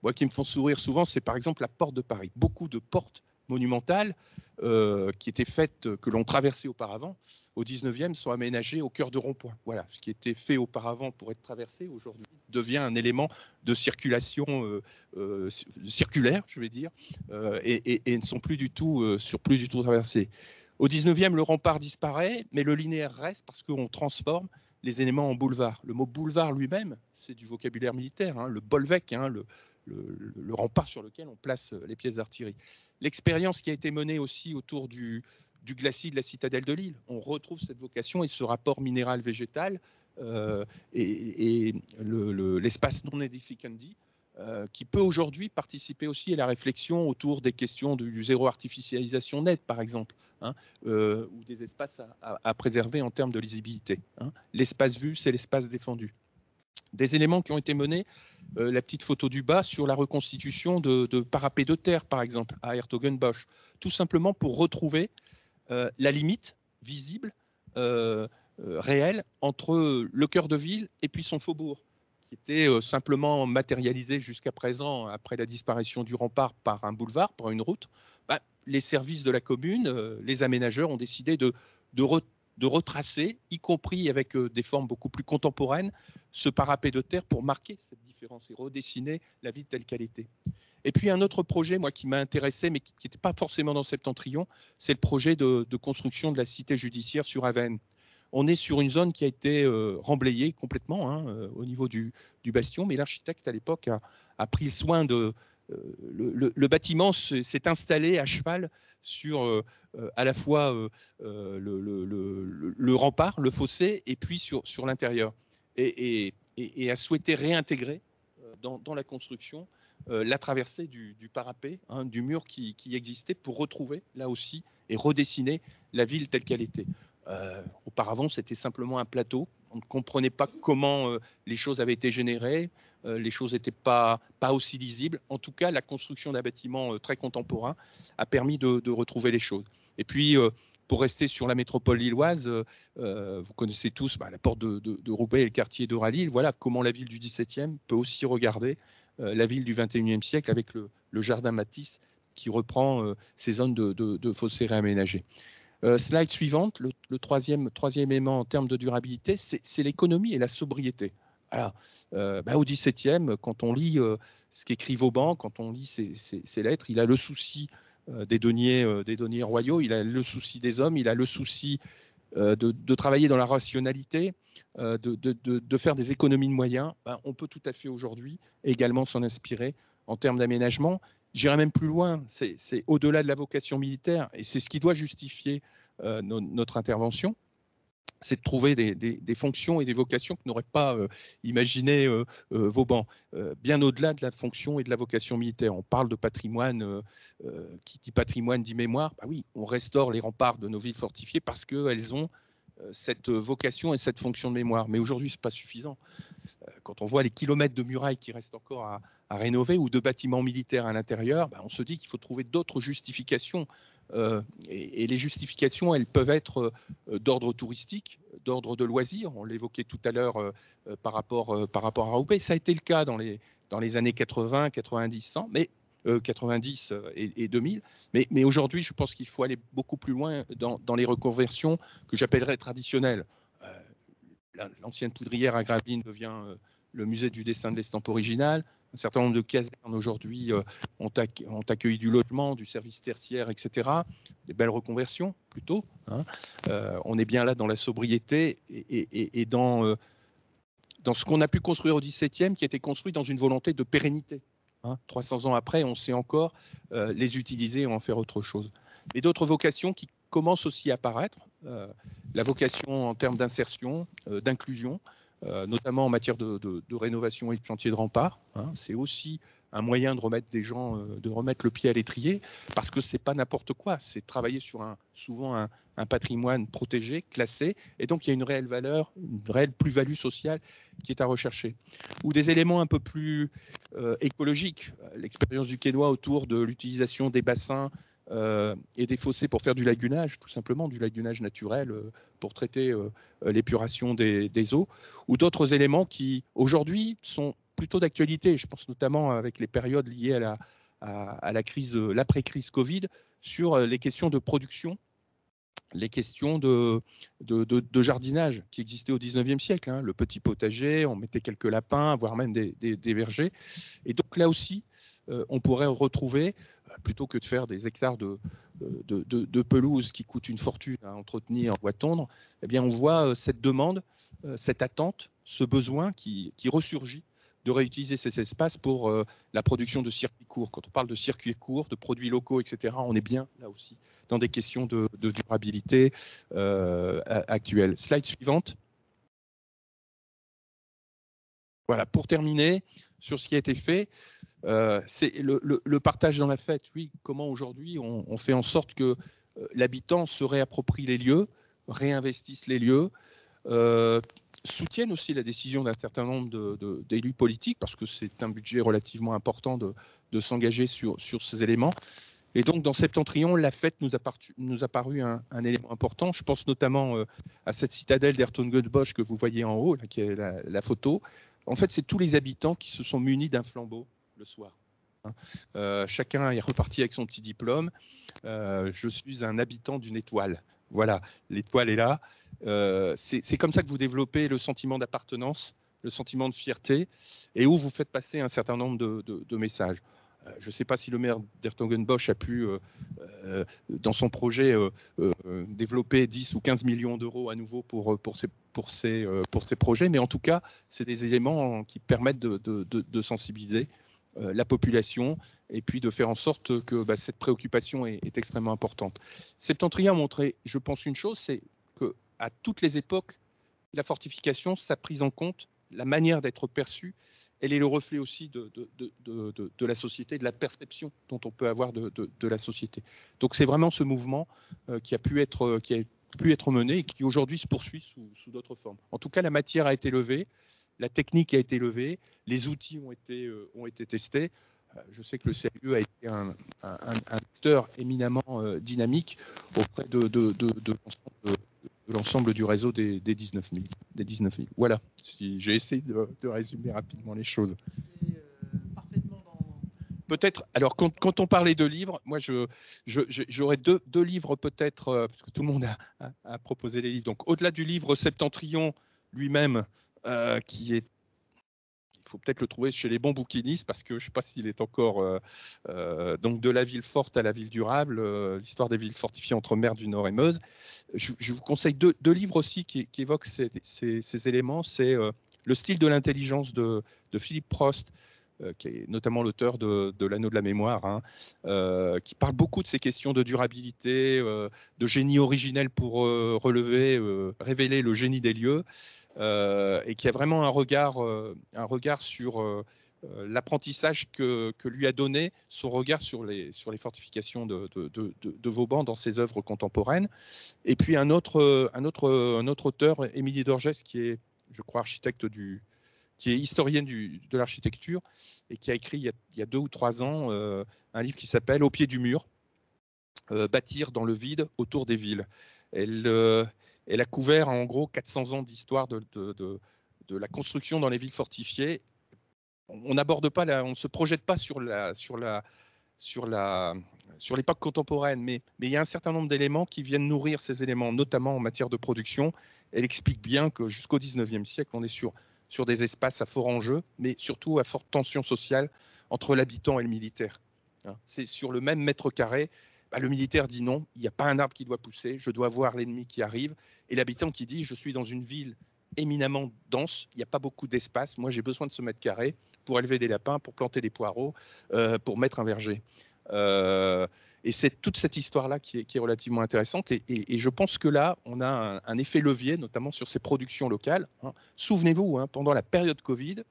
moi, qui me font sourire souvent, c'est par exemple la porte de Paris. Beaucoup de portes monumentales qui étaient faites, que l'on traversait auparavant, au 19e, sont aménagées au cœur de ronds-points. Voilà, ce qui était fait auparavant pour être traversé, aujourd'hui, devient un élément de circulation circulaire, je vais dire, et ne sont plus du tout traversés. Au 19e, le rempart disparaît, mais le linéaire reste parce qu'on transforme les éléments en boulevard. Le mot boulevard lui-même, c'est du vocabulaire militaire, hein, le Bollweg, hein, le rempart sur lequel on place les pièces d'artillerie. L'expérience qui a été menée aussi autour du glacis de la citadelle de Lille, on retrouve cette vocation et ce rapport minéral-végétal et l'espace non edificandi qui peut aujourd'hui participer aussi à la réflexion autour des questions du zéro artificialisation net, par exemple, hein, ou des espaces à préserver en termes de lisibilité. Hein. L'espace vu, c'est l'espace défendu. Des éléments qui ont été menés, la petite photo du bas, sur la reconstitution de parapets de terre, par exemple, à Hertogenbosch, tout simplement pour retrouver la limite visible, réelle, entre le cœur de ville et puis son faubourg, qui était simplement matérialisé jusqu'à présent, après la disparition du rempart, par un boulevard, par une route. Les services de la commune, les aménageurs ont décidé de retracer, y compris avec des formes beaucoup plus contemporaines, ce parapet de terre pour marquer cette différence et redessiner la ville telle qu'elle était. Et puis un autre projet, moi, qui m'a intéressé, mais qui n'était pas forcément dans Septentrion, c'est le projet de construction de la cité judiciaire sur Avesnes. On est sur une zone qui a été remblayée complètement, hein, au niveau du bastion, mais l'architecte à l'époque a pris soin de... le bâtiment s'est installé à cheval sur à la fois le rempart, le fossé, et puis sur l'intérieur, et a souhaité réintégrer dans la construction la traversée du parapet, hein, du mur qui existait, pour retrouver là aussi et redessiner la ville telle qu'elle était. Auparavant, c'était simplement un plateau. On ne comprenait pas comment les choses avaient été générées. Les choses n'étaient pas aussi lisibles. En tout cas, la construction d'un bâtiment très contemporain a permis de retrouver les choses. Et puis, pour rester sur la métropole lilloise, vous connaissez tous la porte de Roubaix et le quartier d'Euralie. Voilà comment la ville du XVIIe peut aussi regarder la ville du XXIe siècle, avec le jardin Matisse qui reprend ces zones de fossés réaménagés. Slide suivante, le troisième élément en termes de durabilité, c'est l'économie et la sobriété. Alors, au XVIIe, quand on lit ce qu'écrit Vauban, quand on lit ses lettres, il a le souci des deniers royaux, il a le souci des hommes, il a le souci de travailler dans la rationalité, de faire des économies de moyens. On peut tout à fait aujourd'hui également s'en inspirer en termes d'aménagement. J'irai même plus loin, c'est au-delà de la vocation militaire, et c'est ce qui doit justifier notre intervention, c'est de trouver des fonctions et des vocations que n'aurait pas imaginé Vauban, bien au-delà de la fonction et de la vocation militaire. On parle de patrimoine, qui dit patrimoine dit mémoire. Oui, on restaure les remparts de nos villes fortifiées parce qu'elles ont cette vocation et cette fonction de mémoire. Mais aujourd'hui, ce n'est pas suffisant. Quand on voit les kilomètres de murailles qui restent encore à rénover, ou de bâtiments militaires à l'intérieur, on se dit qu'il faut trouver d'autres justifications. Et les justifications, elles peuvent être d'ordre touristique, d'ordre de loisirs. On l'évoquait tout à l'heure par rapport à Roubaix. Ça a été le cas dans les années 80, 90, 100, mais 90 et 2000. Mais aujourd'hui, je pense qu'il faut aller beaucoup plus loin dans les reconversions que j'appellerais traditionnelles. L'ancienne poudrière à Gravelines devient le musée du dessin de l'estampe originale. Un certain nombre de casernes aujourd'hui ont accueilli du logement, du service tertiaire, etc. Des belles reconversions plutôt. Hein. On est bien là dans la sobriété et dans ce qu'on a pu construire au XVIIe, qui a été construit dans une volonté de pérennité. 300 ans après, on sait encore les utiliser et en faire autre chose. Et d'autres vocations qui commencent aussi à apparaître, la vocation en termes d'insertion, d'inclusion, notamment en matière de rénovation et de chantier de rempart. C'est aussi un moyen de remettre des gens, de remettre le pied à l'étrier, parce que c'est pas n'importe quoi, c'est travailler sur souvent un patrimoine protégé, classé, et donc il y a une réelle valeur, une réelle plus-value sociale qui est à rechercher. Ou des éléments un peu plus écologiques, l'expérience du Quesnoy autour de l'utilisation des bassins et des fossés pour faire du lagunage, tout simplement du lagunage naturel pour traiter l'épuration des eaux, ou d'autres éléments qui aujourd'hui sont plutôt d'actualité. Je pense notamment avec les périodes liées à la crise, l'après-crise Covid, sur les questions de production, les questions de jardinage qui existaient au 19e siècle. Hein. Le petit potager, on mettait quelques lapins, voire même des vergers. Et donc là aussi, on pourrait retrouver, plutôt que de faire des hectares de pelouse qui coûtent une fortune à entretenir ou à tondre, eh bien on voit cette demande, cette attente, ce besoin qui ressurgit de réutiliser ces espaces pour la production de circuits courts. Quand on parle de circuits courts, de produits locaux, etc., on est bien là aussi dans des questions de durabilité actuelles. Slide suivante. Voilà, pour terminer sur ce qui a été fait, c'est le partage dans la fête. Oui, comment aujourd'hui on fait en sorte que l'habitant se réapproprie les lieux, réinvestisse les lieux, soutiennent aussi la décision d'un certain nombre d'élus politiques, parce que c'est un budget relativement important de s'engager sur ces éléments. Et donc, dans Septentrion, la fête nous a paru un élément important. Je pense notamment à cette citadelle d'Hertogenbosch que vous voyez en haut, là, qui est la photo. En fait, c'est tous les habitants qui se sont munis d'un flambeau le soir. Chacun est reparti avec son petit diplôme. Je suis un habitant d'une étoile. Voilà, l'étoile est là. C'est comme ça que vous développez le sentiment d'appartenance, le sentiment de fierté, et où vous faites passer un certain nombre de messages. Je ne sais pas si le maire d'Hertogenbosch a pu, dans son projet, développer 10 ou 15 millions d'euros à nouveau pour ces projets, mais en tout cas, c'est des éléments qui permettent de sensibiliser la population et puis de faire en sorte que cette préoccupation est extrêmement importante. Septentrion a montré, je pense, une chose, c'est qu'à toutes les époques, la fortification, sa prise en compte, la manière d'être perçue, elle est le reflet aussi de la société, de la perception dont on peut avoir de la société. Donc c'est vraiment ce mouvement qui a pu être mené et qui aujourd'hui se poursuit sous d'autres formes. En tout cas, la matière a été levée, la technique a été levée, les outils ont été testés. Je sais que le CAUE a été un acteur éminemment dynamique auprès de l'ensemble du réseau des 19 000. Voilà, j'ai essayé de résumer rapidement les choses. Peut-être, alors quand on parlait de livres, moi j'aurais deux livres peut-être, parce que tout le monde a proposé les livres. Donc au-delà du livre Septentrion lui-même, qui est, il faut peut-être le trouver chez les bons bouquinistes, parce que je ne sais pas s'il est encore donc de la ville forte à la ville durable, l'histoire des villes fortifiées entre mer du Nord et Meuse. Je vous conseille deux livres aussi qui évoquent ces éléments. C'est Le style de l'intelligence de Philippe Prost, qui est notamment l'auteur de l'Anneau de la mémoire, hein, qui parle beaucoup de ces questions de durabilité, de génie originel pour révéler le génie des lieux, et qui a vraiment un regard sur l'apprentissage que lui a donné son regard sur les fortifications de Vauban dans ses œuvres contemporaines. Et puis un autre auteur, Émilie Dorgès, qui est, je crois, qui est historienne de l'architecture et qui a écrit il y a 2 ou 3 ans un livre qui s'appelle Au pied du mur, bâtir dans le vide autour des villes. Elle a couvert en gros 400 ans d'histoire de la construction dans les villes fortifiées. On n'aborde pas, on ne se projette pas sur l'époque contemporaine, mais il y a un certain nombre d'éléments qui viennent nourrir ces éléments, notamment en matière de production. Elle explique bien que jusqu'au 19e siècle, on est sur des espaces à fort enjeu, mais surtout à forte tension sociale entre l'habitant et le militaire. C'est sur le même mètre carré, le militaire dit non, il n'y a pas un arbre qui doit pousser, je dois voir l'ennemi qui arrive, et l'habitant qui dit je suis dans une ville éminemment dense, il n'y a pas beaucoup d'espace, moi j'ai besoin de ce mètre carré pour élever des lapins, pour planter des poireaux, pour mettre un verger. Et c'est toute cette histoire-là qui est relativement intéressante. Et je pense que là, on a un effet levier, notamment sur ces productions locales. Souvenez-vous, pendant la période Covid,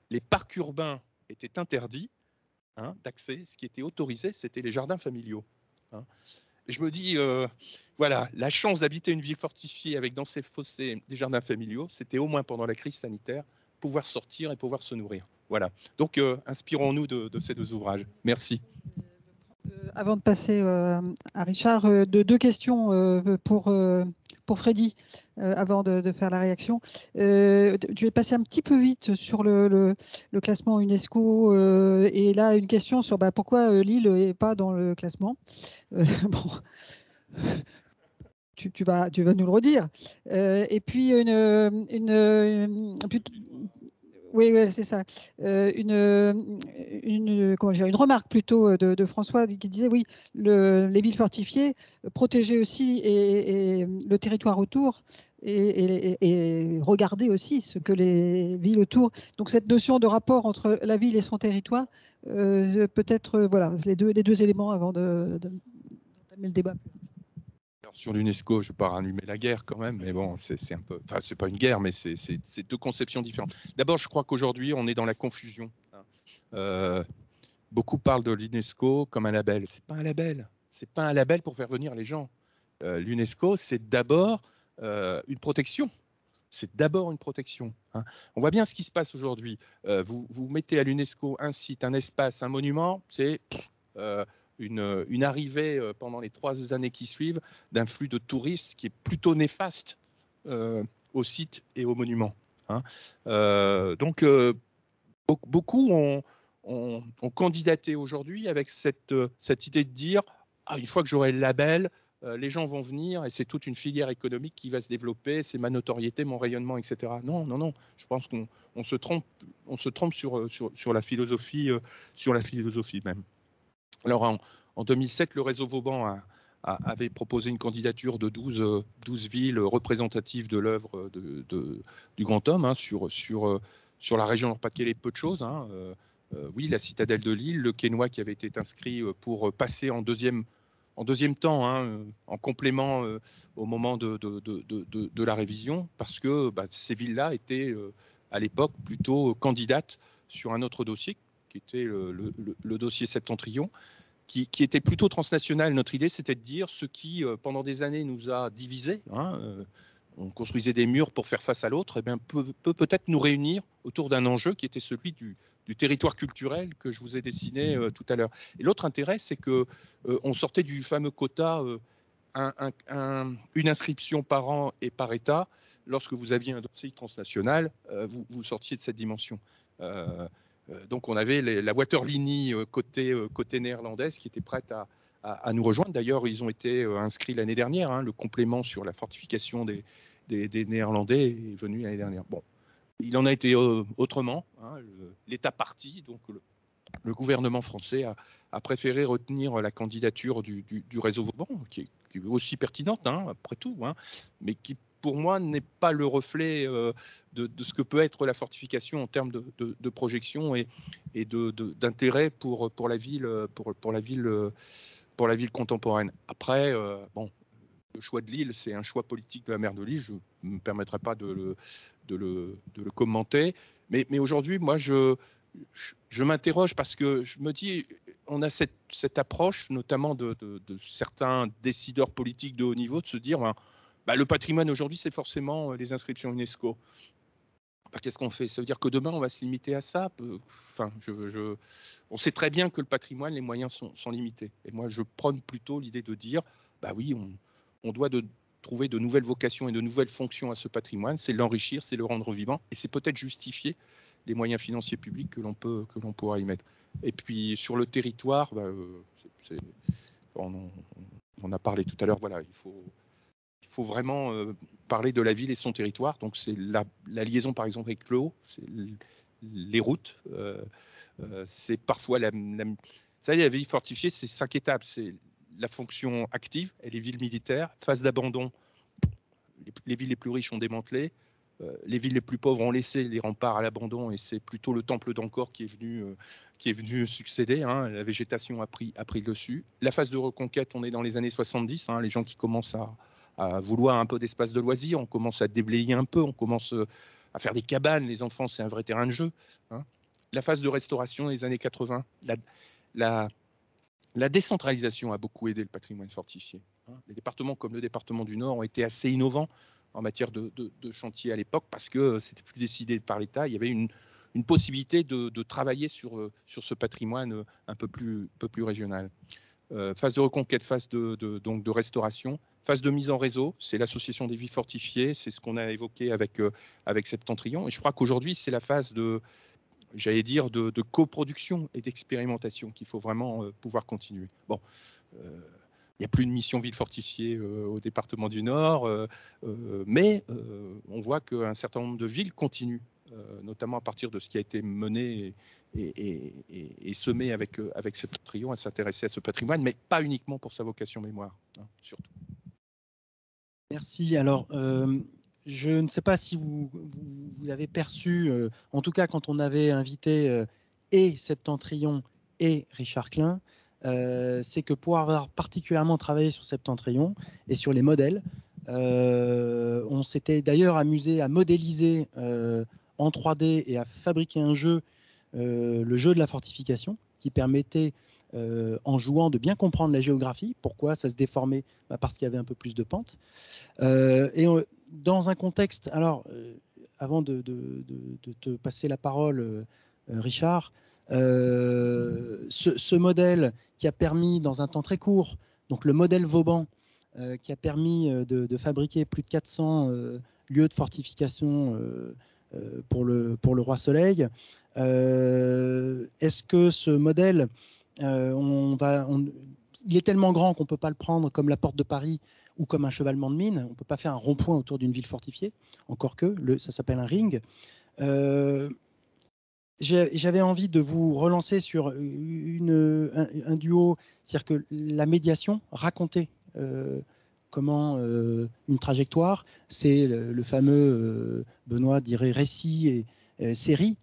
les parcs urbains étaient interdits d'accès. Ce qui était autorisé, c'était les jardins familiaux. Et je me dis, voilà, la chance d'habiter une ville fortifiée avec dans ses fossés des jardins familiaux, c'était au moins pendant la crise sanitaire, pouvoir sortir et pouvoir se nourrir. Voilà. Donc, inspirons-nous de ces 2 ouvrages. Merci. Avant de passer à Richard, deux questions pour Freddy, avant de faire la réaction. Tu es passé un petit peu vite sur le classement UNESCO, et là, une question sur pourquoi Lille n'est pas dans le classement. Bon. Tu vas nous le redire. Et puis, oui, c'est ça. Une remarque plutôt de François qui disait oui, les villes fortifiées protéger aussi et le territoire autour et regarder aussi ce que les villes autour. Donc cette notion de rapport entre la ville et son territoire, peut-être voilà les deux éléments avant d'entamer le débat. Sur l'UNESCO, je ne vais pas rallumer la guerre quand même, mais bon, c'est un peu, enfin, c'est pas une guerre, mais c'est deux conceptions différentes. D'abord, je crois qu'aujourd'hui, on est dans la confusion. Beaucoup parlent de l'UNESCO comme un label. C'est pas un label. C'est pas un label pour faire venir les gens. L'UNESCO, c'est d'abord une protection. C'est d'abord une protection. On voit bien ce qui se passe aujourd'hui. Vous mettez à l'UNESCO un site, un espace, un monument, c'est une arrivée pendant les 3 années qui suivent d'un flux de touristes qui est plutôt néfaste au site et au monument. Donc, beaucoup ont candidaté aujourd'hui avec cette idée de dire une fois que j'aurai le label, les gens vont venir et c'est toute une filière économique qui va se développer, c'est ma notoriété, mon rayonnement, etc. Non. Je pense qu'on se trompe sur la philosophie même. Alors, en 2007, le réseau Vauban avait proposé une candidature de 12 villes représentatives de l'œuvre du grand homme sur la région Nord-Pas-de-Calais, peu de choses. Oui, la citadelle de Lille, le Quesnoy qui avait été inscrit pour passer en deuxième temps, en complément au moment de la révision, parce que ces villes-là étaient à l'époque plutôt candidates sur un autre dossier, qui était le dossier Septentrion, qui était plutôt transnational. Notre idée, c'était de dire ce qui, pendant des années, nous a divisés. On construisait des murs pour faire face à l'autre, peut peut-être nous réunir autour d'un enjeu qui était celui du territoire culturel que je vous ai dessiné tout à l'heure. Et l'autre intérêt, c'est qu'on sortait du fameux quota une inscription par an et par État. Lorsque vous aviez un dossier transnational, vous sortiez de cette dimension. Donc on avait la Waterlinie côté néerlandaise qui était prête à nous rejoindre. D'ailleurs, ils ont été inscrits l'année dernière. Le complément sur la fortification des Néerlandais est venu l'année dernière. Bon, il en a été autrement. L'État parti, donc le gouvernement français a préféré retenir la candidature du réseau Vauban, qui est aussi pertinente, après tout, mais qui pour moi n'est pas le reflet de ce que peut être la fortification en termes de projection et d'intérêt pour la ville contemporaine. Après, le choix de Lille, c'est un choix politique de la maire de Lille. Je ne me permettrai pas de le commenter, mais aujourd'hui, moi, je m'interroge parce que je me dis, on a cette approche, notamment de certains décideurs politiques de haut niveau, de se dire, le patrimoine aujourd'hui, c'est forcément les inscriptions UNESCO. Qu'est-ce qu'on fait? Ça veut dire que demain, on va se limiter à ça? On sait très bien que le patrimoine, les moyens sont limités. Et moi, je prône plutôt l'idée de dire, oui, on doit trouver de nouvelles vocations et de nouvelles fonctions à ce patrimoine. C'est l'enrichir, c'est le rendre vivant. Et c'est peut-être justifier les moyens financiers publics que l'on pourra y mettre. Et puis, sur le territoire, on a parlé tout à l'heure, voilà, il faut vraiment parler de la ville et son territoire. Donc, c'est la liaison, par exemple, avec l'eau, c'est les routes. C'est parfois la ville fortifiée, c'est 5 étapes. C'est la fonction active et les villes militaires. Phase d'abandon, les villes les plus riches ont démantelé. Les villes les plus pauvres ont laissé les remparts à l'abandon et c'est plutôt le temple d'Angkor qui est venu succéder. La végétation a pris le dessus. La phase de reconquête, on est dans les années 70. Les gens qui commencent à vouloir un peu d'espace de loisirs, on commence à déblayer un peu, on commence à faire des cabanes. Les enfants, c'est un vrai terrain de jeu. La phase de restauration des années 80, la décentralisation a beaucoup aidé le patrimoine fortifié. Les départements comme le département du Nord ont été assez innovants en matière de chantier à l'époque parce que c'était plus décidé par l'État. Il y avait une possibilité de travailler sur ce patrimoine un peu plus régional. phase de reconquête, phase donc de restauration, phase de mise en réseau, c'est l'association des villes fortifiées, c'est ce qu'on a évoqué avec Septentrion. Et je crois qu'aujourd'hui, c'est la phase de coproduction et d'expérimentation qu'il faut vraiment pouvoir continuer. Bon, il n'y a plus de mission ville fortifiée au département du Nord, mais on voit qu'un certain nombre de villes continuent, notamment à partir de ce qui a été mené et semé avec Septentrion, à s'intéresser à ce patrimoine, mais pas uniquement pour sa vocation mémoire, hein, surtout. Merci. Alors, je ne sais pas si vous avez perçu, en tout cas quand on avait invité et Septentrion et Richard Klein, c'est que pour avoir particulièrement travaillé sur Septentrion et sur les modèles, on s'était d'ailleurs amusé à modéliser en 3D et à fabriquer un jeu, le jeu de la fortification, qui permettait, en jouant, de bien comprendre la géographie, pourquoi ça se déformait, parce qu'il y avait un peu plus de pente. Dans un contexte, alors, avant de te passer la parole, Richard, ce modèle qui a permis, dans un temps très court, donc le modèle Vauban, qui a permis de fabriquer plus de 400 lieux de fortification pour le Roi Soleil. Est-ce que ce modèle, il est tellement grand qu'on ne peut pas le prendre comme la porte de Paris ou comme un chevalement de mine. On ne peut pas faire un rond-point autour d'une ville fortifiée, encore que ça s'appelle un ring. J'avais envie de vous relancer sur un duo, c'est-à-dire que la médiation, raconter comment une trajectoire, c'est le fameux, Benoît dirait, récit et série.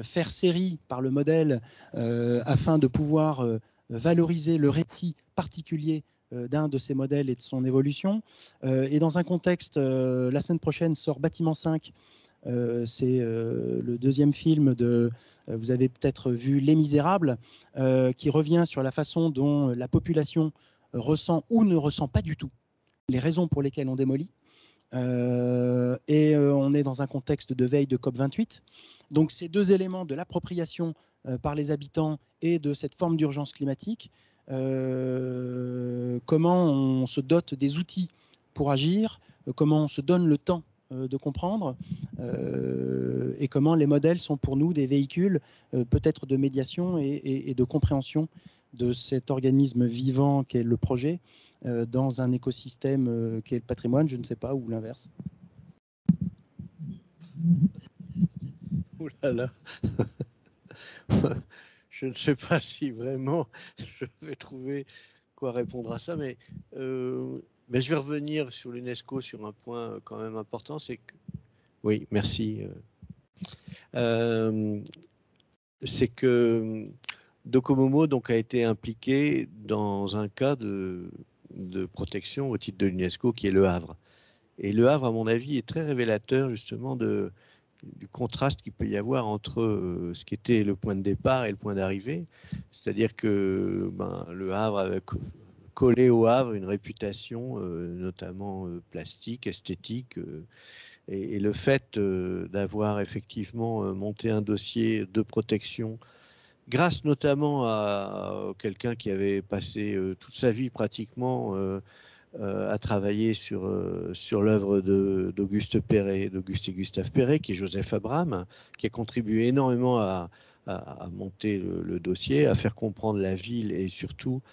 Faire série par le modèle afin de pouvoir valoriser le récit particulier d'un de ces modèles et de son évolution. Et dans un contexte, la semaine prochaine sort Bâtiment 5, c'est le deuxième film de, vous avez peut-être vu Les Misérables, qui revient sur la façon dont la population ressent ou ne ressent pas du tout les raisons pour lesquelles on démolit. Et on est dans un contexte de veille de COP28. Donc ces deux éléments de l'appropriation par les habitants et de cette forme d'urgence climatique, comment on se dote des outils pour agir, comment on se donne le temps de comprendre, et comment les modèles sont pour nous des véhicules peut-être de médiation et de compréhension de cet organisme vivant qu'est le projet dans un écosystème qu'est le patrimoine, je ne sais pas, ou l'inverse. Ouh là là. Je ne sais pas si vraiment je vais trouver quoi répondre à ça, mais je vais revenir sur l'UNESCO sur un point quand même important, c'est que oui, merci. C'est que Docomomo donc a été impliqué dans un cas de protection au titre de l'UNESCO qui est le Havre. Et le Havre, à mon avis, est très révélateur justement du contraste qu'il peut y avoir entre ce qui était le point de départ et le point d'arrivée. C'est-à-dire que le Havre avait collé au Havre une réputation, notamment plastique, esthétique, et le fait d'avoir effectivement monté un dossier de protection grâce notamment à quelqu'un qui avait passé toute sa vie pratiquement à travailler sur l'œuvre d'Auguste et Gustave Perret, qui est Joseph Abraham, qui a contribué énormément à monter le dossier, à faire comprendre la ville et surtout,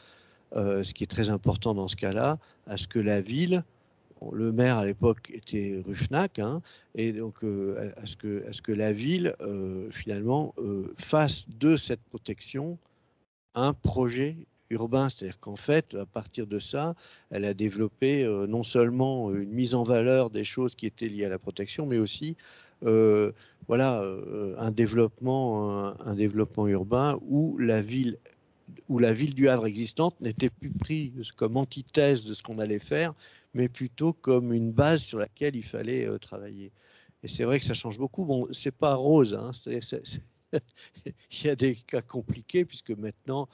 ce qui est très important dans ce cas-là, à ce que la ville, le maire à l'époque était Ruffnac, hein, et donc à ce que la ville finalement fasse de cette protection un projet urbain, c'est-à-dire qu'en fait, à partir de ça, elle a développé non seulement une mise en valeur des choses qui étaient liées à la protection, mais aussi un développement urbain où la ville du Havre existante n'était plus prise comme antithèse de ce qu'on allait faire, mais plutôt comme une base sur laquelle il fallait travailler. Et c'est vrai que ça change beaucoup. Bon, c'est pas rose, hein, il y a des cas compliqués, puisque maintenant,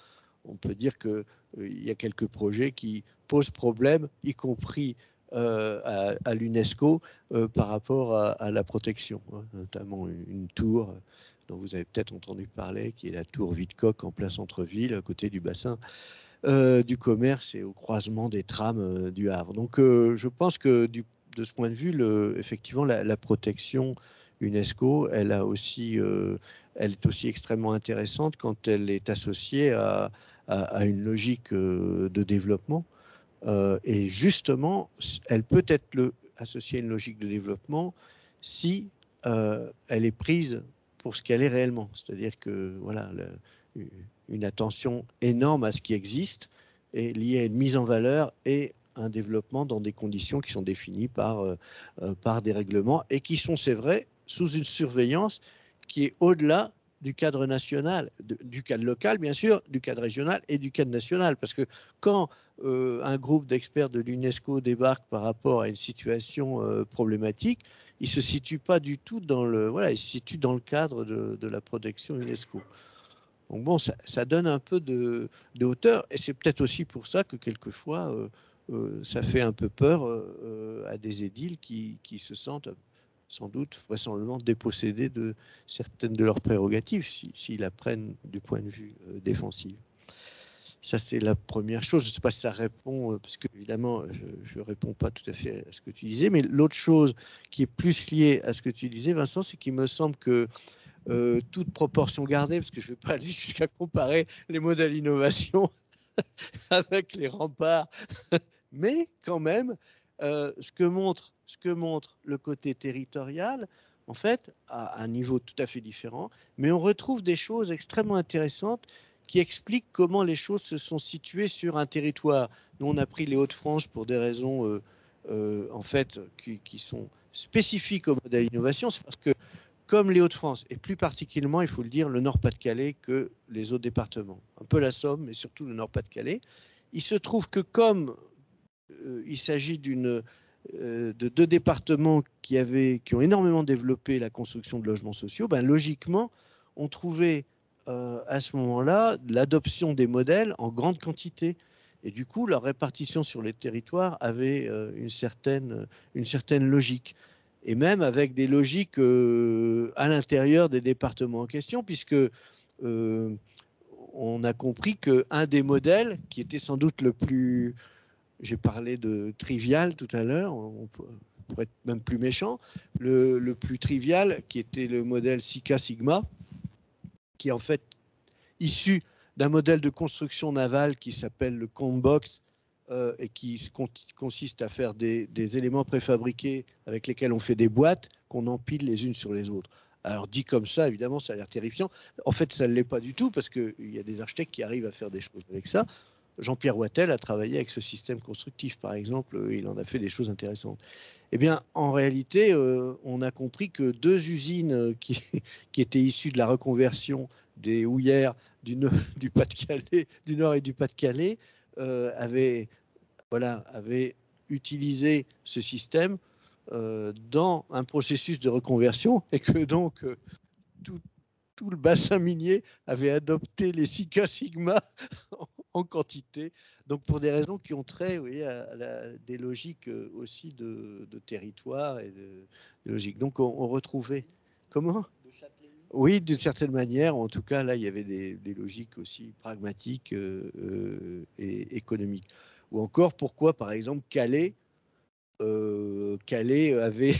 on peut dire qu'il y a quelques projets qui posent problème, y compris à l'UNESCO par rapport à la protection, hein, notamment une tour dont vous avez peut-être entendu parler, qui est la tour Vidcock en plein centre-ville, à côté du bassin du commerce et au croisement des trams du Havre. Donc je pense que de ce point de vue, effectivement, la protection UNESCO, elle est aussi extrêmement intéressante quand elle est associée à une logique de développement. Et justement, elle peut être associée à une logique de développement si elle est prise pour ce qu'elle est réellement. C'est-à-dire que voilà, une attention énorme à ce qui existe est liée à une mise en valeur et un développement dans des conditions qui sont définies par des règlements et qui sont, c'est vrai, sous une surveillance qui est au-delà du cadre national, du cadre local bien sûr, du cadre régional et du cadre national. Parce que quand un groupe d'experts de l'UNESCO débarque par rapport à une situation problématique, il ne se situe pas du tout il se situe dans le cadre de la protection UNESCO. Donc bon, ça donne un peu de hauteur et c'est peut-être aussi pour ça que quelquefois ça fait un peu peur à des édiles qui se sentent sans doute vraisemblablement dépossédés de certaines de leurs prérogatives s'ils la prennent du point de vue défensif. Ça, c'est la première chose. Je ne sais pas si ça répond, parce que évidemment, je ne réponds pas tout à fait à ce que tu disais, mais l'autre chose qui est plus liée à ce que tu disais, Vincent, c'est qu'il me semble que toute proportion gardée, parce que je ne vais pas aller jusqu'à comparer les modèles innovation avec les remparts, mais quand même, ce que montre le côté territorial, en fait, à un niveau tout à fait différent, mais on retrouve des choses extrêmement intéressantes qui expliquent comment les choses se sont situées sur un territoire. Nous, on a pris les Hauts-de-France pour des raisons en fait, qui sont spécifiques au modèle innovation. C'est parce que, comme les Hauts-de-France, et plus particulièrement, il faut le dire, le Nord-Pas-de-Calais que les autres départements, un peu la Somme, mais surtout le Nord-Pas-de-Calais, il se trouve que comme il s'agit de deux départements qui ont énormément développé la construction de logements sociaux, ben, logiquement, on trouvait à ce moment-là l'adoption des modèles en grande quantité. Et du coup, leur répartition sur les territoires avait une certaine logique. Et même avec des logiques à l'intérieur des départements en question, puisque on a compris qu'un des modèles, qui était sans doute le plus... J'ai parlé de trivial tout à l'heure, on pourrait être même plus méchant, le plus trivial, qui était le modèle Sika Sigma, qui est en fait issu d'un modèle de construction navale qui s'appelle le Combox et qui consiste à faire des éléments préfabriqués avec lesquels on fait des boîtes qu'on empile les unes sur les autres. Alors dit comme ça, évidemment, ça a l'air terrifiant. En fait, ça ne l'est pas du tout parce qu'il y a des architectes qui arrivent à faire des choses avec ça. Jean-Pierre Wattel a travaillé avec ce système constructif, par exemple, il en a fait des choses intéressantes. Eh bien, en réalité, on a compris que deux usines qui étaient issues de la reconversion des houillères du Pas-de-Calais, du Nord et du Pas-de-Calais, avaient utilisé ce système dans un processus de reconversion et que donc tout le bassin minier avait adopté les Sika Sigma en quantité, donc pour des raisons qui ont trait à des logiques aussi de territoire et de logique. Donc on retrouvait... Comment ? Oui, d'une certaine manière, en tout cas, là, il y avait des logiques aussi pragmatiques et économiques. Ou encore, pourquoi, par exemple, Calais avait...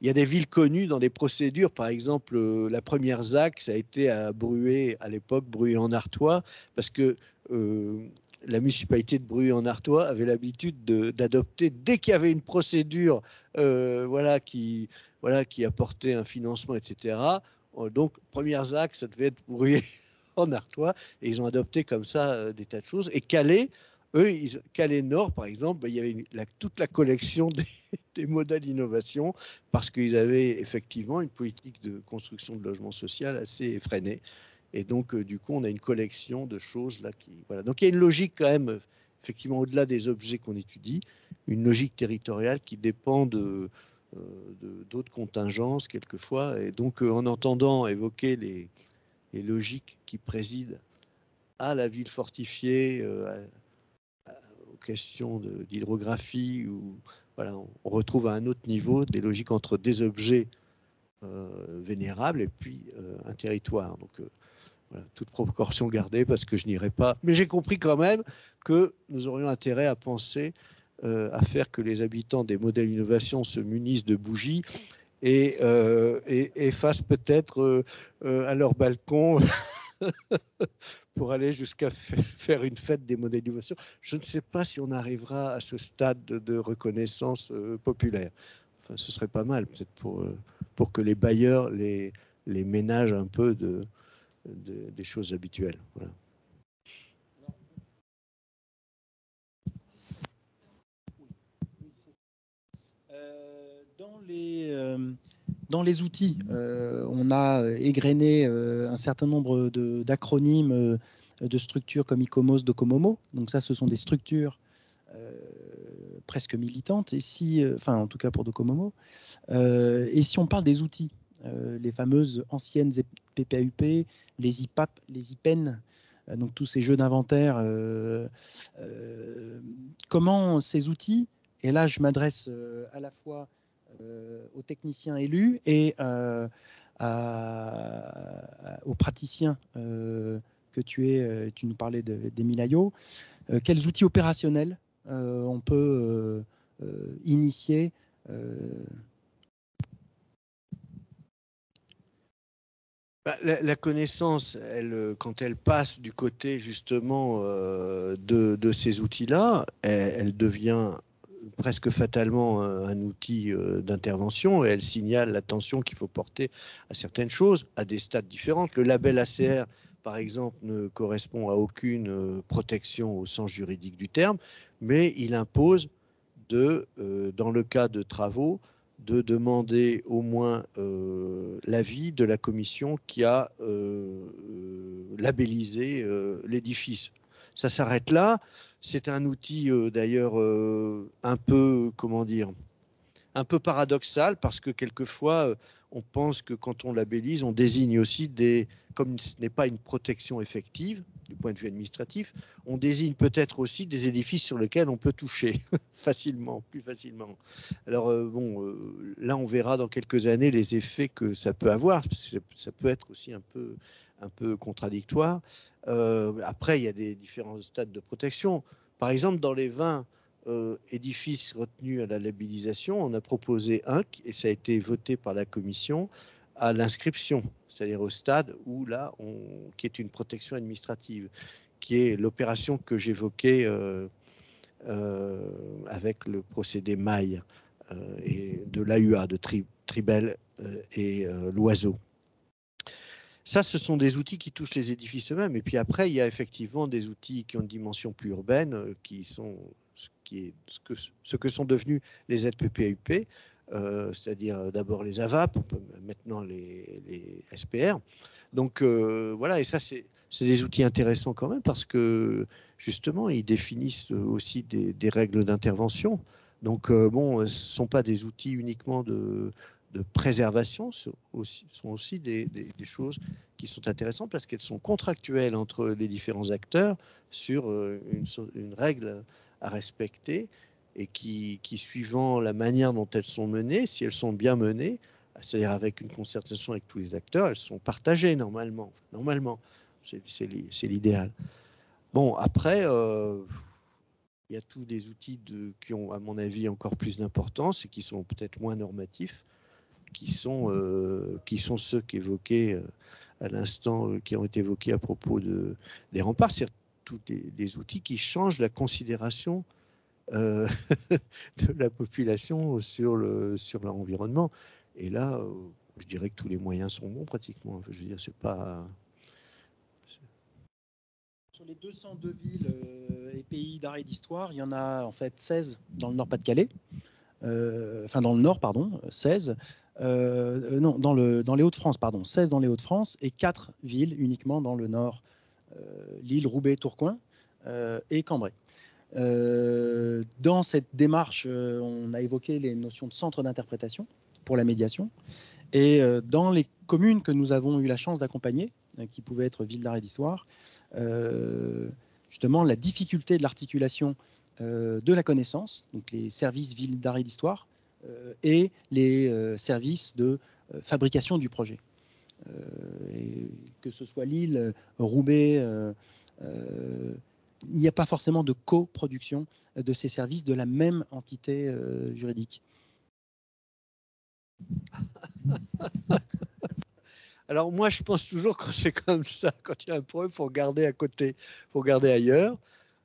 il y a des villes connues dans des procédures, par exemple la première ZAC, ça a été à Bruay, à l'époque Bruay-en-Artois, parce que la municipalité de Bruay-en-Artois avait l'habitude d'adopter, dès qu'il y avait une procédure qui apportait un financement, etc. Donc première ZAC, ça devait être Bruay-en-Artois, et ils ont adopté comme ça des tas de choses. Et Calais, Calais Nord, par exemple, il y avait toute la collection des modèles d'innovation parce qu'ils avaient effectivement une politique de construction de logement social assez effrénée. Et donc, du coup, on a une collection de choses là qui... Voilà. Donc, il y a une logique quand même, effectivement, au-delà des objets qu'on étudie, une logique territoriale qui dépend d'autres contingences, quelquefois. Et donc, en entendant évoquer les logiques qui président à la ville fortifiée, aux questions d'hydrographie, on retrouve à un autre niveau des logiques entre des objets vénérables et puis un territoire. Donc Voilà, toute proportion gardée parce que je n'irai pas. Mais j'ai compris quand même que nous aurions intérêt à penser à faire que les habitants des modèles innovation se munissent de bougies et fassent peut-être à leur balcon pour aller jusqu'à faire une fête des modèles d'innovation. Je ne sais pas si on arrivera à ce stade de reconnaissance populaire. Enfin, ce serait pas mal, peut-être pour que les bailleurs les ménagent un peu des choses habituelles. Voilà. Dans les outils, on a égrené un certain nombre d'acronymes de structures comme ICOMOS, DOCOMOMO. Donc ça, ce sont des structures presque militantes, enfin en tout cas pour DOCOMOMO. Et si on parle des outils, les fameuses anciennes PPAUP, les IPAP, les IPEN, donc tous ces jeux d'inventaire, comment ces outils, et là je m'adresse à la fois aux techniciens élus et aux praticiens que tu nous parlais d'Émile Aillot, quels outils opérationnels on peut initier La connaissance, quand elle passe du côté justement de ces outils-là, elle devient presque fatalement un outil d'intervention et elle signale l'attention qu'il faut porter à certaines choses à des stades différents. Le label ACR, par exemple, ne correspond à aucune protection au sens juridique du terme, mais il impose dans le cas de travaux, de demander au moins l'avis de la commission qui a labellisé l'édifice. Ça s'arrête là. C'est un outil d'ailleurs un peu, comment dire, un peu paradoxal parce que quelquefois on pense que quand on labellise, on désigne aussi comme ce n'est pas une protection effective du point de vue administratif, on désigne peut-être aussi des édifices sur lesquels on peut toucher facilement, plus facilement. Alors là on verra dans quelques années les effets que ça peut avoir, ça peut être aussi un peu contradictoire. Après il y a des différents stades de protection. Par exemple dans les 20 édifices retenus à la labellisation, on a proposé un, et ça a été voté par la commission, à l'inscription, c'est-à-dire au stade où là, qui est une protection administrative, qui est l'opération que j'évoquais avec le procédé Maille et de l'AUA, de Tribel et l'Oiseau. Ça, ce sont des outils qui touchent les édifices eux-mêmes. Et puis après, il y a effectivement des outils qui ont une dimension plus urbaine, qui sont ce que sont devenus les ZPPAUP, c'est-à-dire d'abord les AVAP, maintenant les SPR. Donc voilà, et ça, c'est des outils intéressants quand même parce que justement, ils définissent aussi des règles d'intervention. Donc ce ne sont pas des outils uniquement de préservation, sont aussi des choses qui sont intéressantes parce qu'elles sont contractuelles entre les différents acteurs sur une règle à respecter et qui, suivant la manière dont elles sont menées, si elles sont bien menées, c'est-à-dire avec une concertation avec tous les acteurs, elles sont partagées normalement. C'est l'idéal. Bon, après, il y a tous des outils qui ont, à mon avis, encore plus d'importance et qui sont peut-être moins normatifs, qui sont ceux qu'évoquaient à l'instant, qui ont été évoqués à propos des remparts. C'est tous des outils qui changent la considération de la population sur leur environnement. Et là, je dirais que tous les moyens sont bons pratiquement. Je veux dire, c'est pas... Sur les 202 villes et pays d'art et d'histoire, il y en a en fait 16 dans le Nord-Pas-de-Calais. Enfin, dans le Nord, pardon, 16. Non, dans les Hauts-de-France, pardon, 16 dans les Hauts-de-France et 4 villes uniquement dans le Nord. Lille, Roubaix, Tourcoing et Cambrai. Dans cette démarche, on a évoqué les notions de centre d'interprétation pour la médiation. Et dans les communes que nous avons eu la chance d'accompagner, qui pouvaient être villes d'art et d'histoire, justement, la difficulté de l'articulation de la connaissance, donc les services villes d'art et d'histoire, et les services de fabrication du projet. Et que ce soit Lille, Roubaix, il n'y a pas forcément de coproduction de ces services de la même entité juridique. Alors moi, je pense toujours quand c'est comme ça, quand il y a un problème, il faut regarder à côté, il faut regarder ailleurs.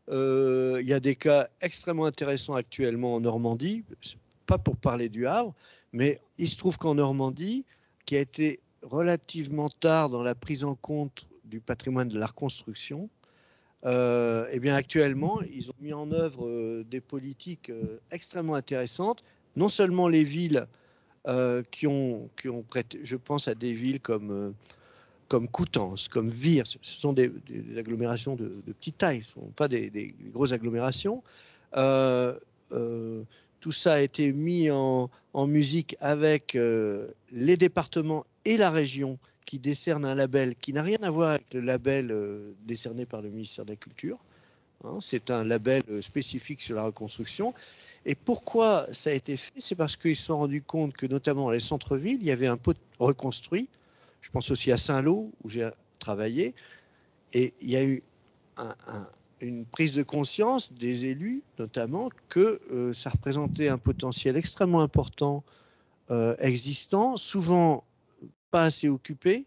Il y a des cas extrêmement intéressants actuellement en Normandie, pas pour parler du Havre, mais il se trouve qu'en Normandie, qui a été relativement tard dans la prise en compte du patrimoine de la reconstruction, eh bien actuellement, ils ont mis en œuvre des politiques extrêmement intéressantes. Non seulement les villes qui ont prêté, je pense à des villes comme Coutances, comme Vire, ce sont des agglomérations de petite taille, ce ne sont pas des grosses agglomérations. Tout ça a été mis en musique avec les départements et la région qui décernent un label qui n'a rien à voir avec le label décerné par le ministère de la Culture. Hein, c'est un label spécifique sur la reconstruction. Et pourquoi ça a été fait? C'est parce qu'ils se sont rendus compte que, notamment dans les centres-villes, il y avait un pot reconstruit. Je pense aussi à Saint-Lô, où j'ai travaillé. Et il y a eu une prise de conscience des élus, notamment, que ça représentait un potentiel extrêmement important existant, souvent pas assez occupé,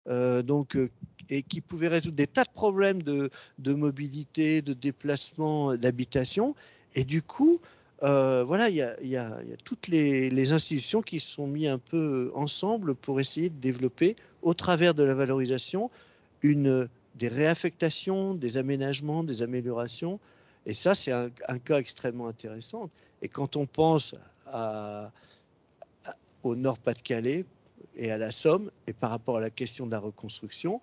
et qui pouvait résoudre des tas de problèmes de mobilité, de déplacement, d'habitation. Et du coup, voilà, il y a toutes les institutions qui se sont mis un peu ensemble pour essayer de développer, au travers de la valorisation, des réaffectations, des aménagements, des améliorations. Et ça, c'est un cas extrêmement intéressant. Et quand on pense au Nord-Pas-de-Calais et à la Somme, et par rapport à la question de la reconstruction,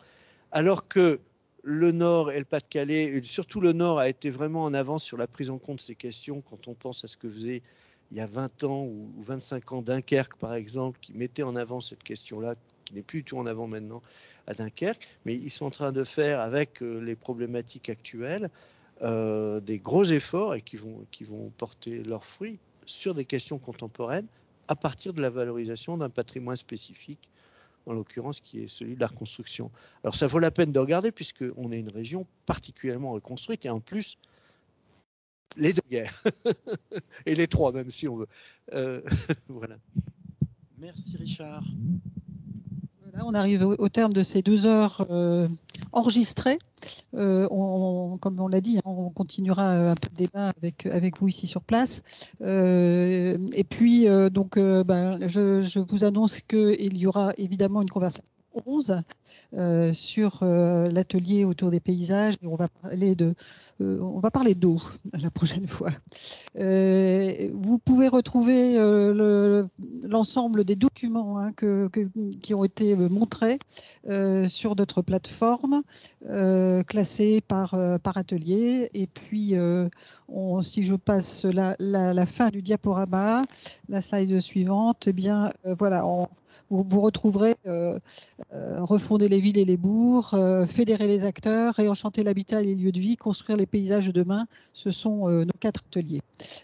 alors que le Nord et le Pas-de-Calais, surtout le Nord, a été vraiment en avance sur la prise en compte de ces questions, quand on pense à ce que faisait il y a 20 ans ou 25 ans Dunkerque, par exemple, qui mettait en avant cette question-là, qui n'est plus du tout en avant maintenant à Dunkerque, mais ils sont en train de faire, avec les problématiques actuelles, des gros efforts et qui vont porter leurs fruits sur des questions contemporaines à partir de la valorisation d'un patrimoine spécifique, en l'occurrence qui est celui de la reconstruction. Alors ça vaut la peine de regarder puisqu'on est une région particulièrement reconstruite et en plus les deux guerres et les trois même si on veut. Voilà. Merci Richard. Voilà, on arrive au terme de ces 2 heures enregistrées. Comme on l'a dit, on continuera un peu de débat avec vous ici sur place. Et puis, je vous annonce qu'il y aura évidemment une conversation 11 sur l'atelier autour des paysages. Et on va parler d'eau la prochaine fois. Vous pouvez retrouver l'ensemble des documents qui ont été montrés sur notre plateforme, classés par atelier. Et puis, si je passe la fin du diaporama, la slide suivante, eh bien, voilà, vous retrouverez refonder les villes et les bourgs, fédérer les acteurs, réenchanter l'habitat et les lieux de vie, construire les paysages de demain. Ce sont nos 4 ateliers.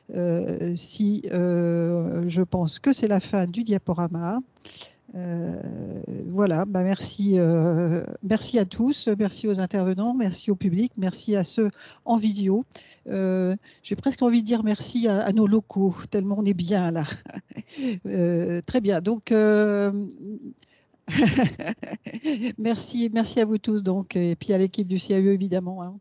Je pense que c'est la fin du diaporama. Voilà, merci à tous, merci aux intervenants, merci au public, merci à ceux en visio. J'ai presque envie de dire merci à nos locaux, tellement on est bien là. Très bien, donc merci à vous tous donc, et puis à l'équipe du CAE évidemment.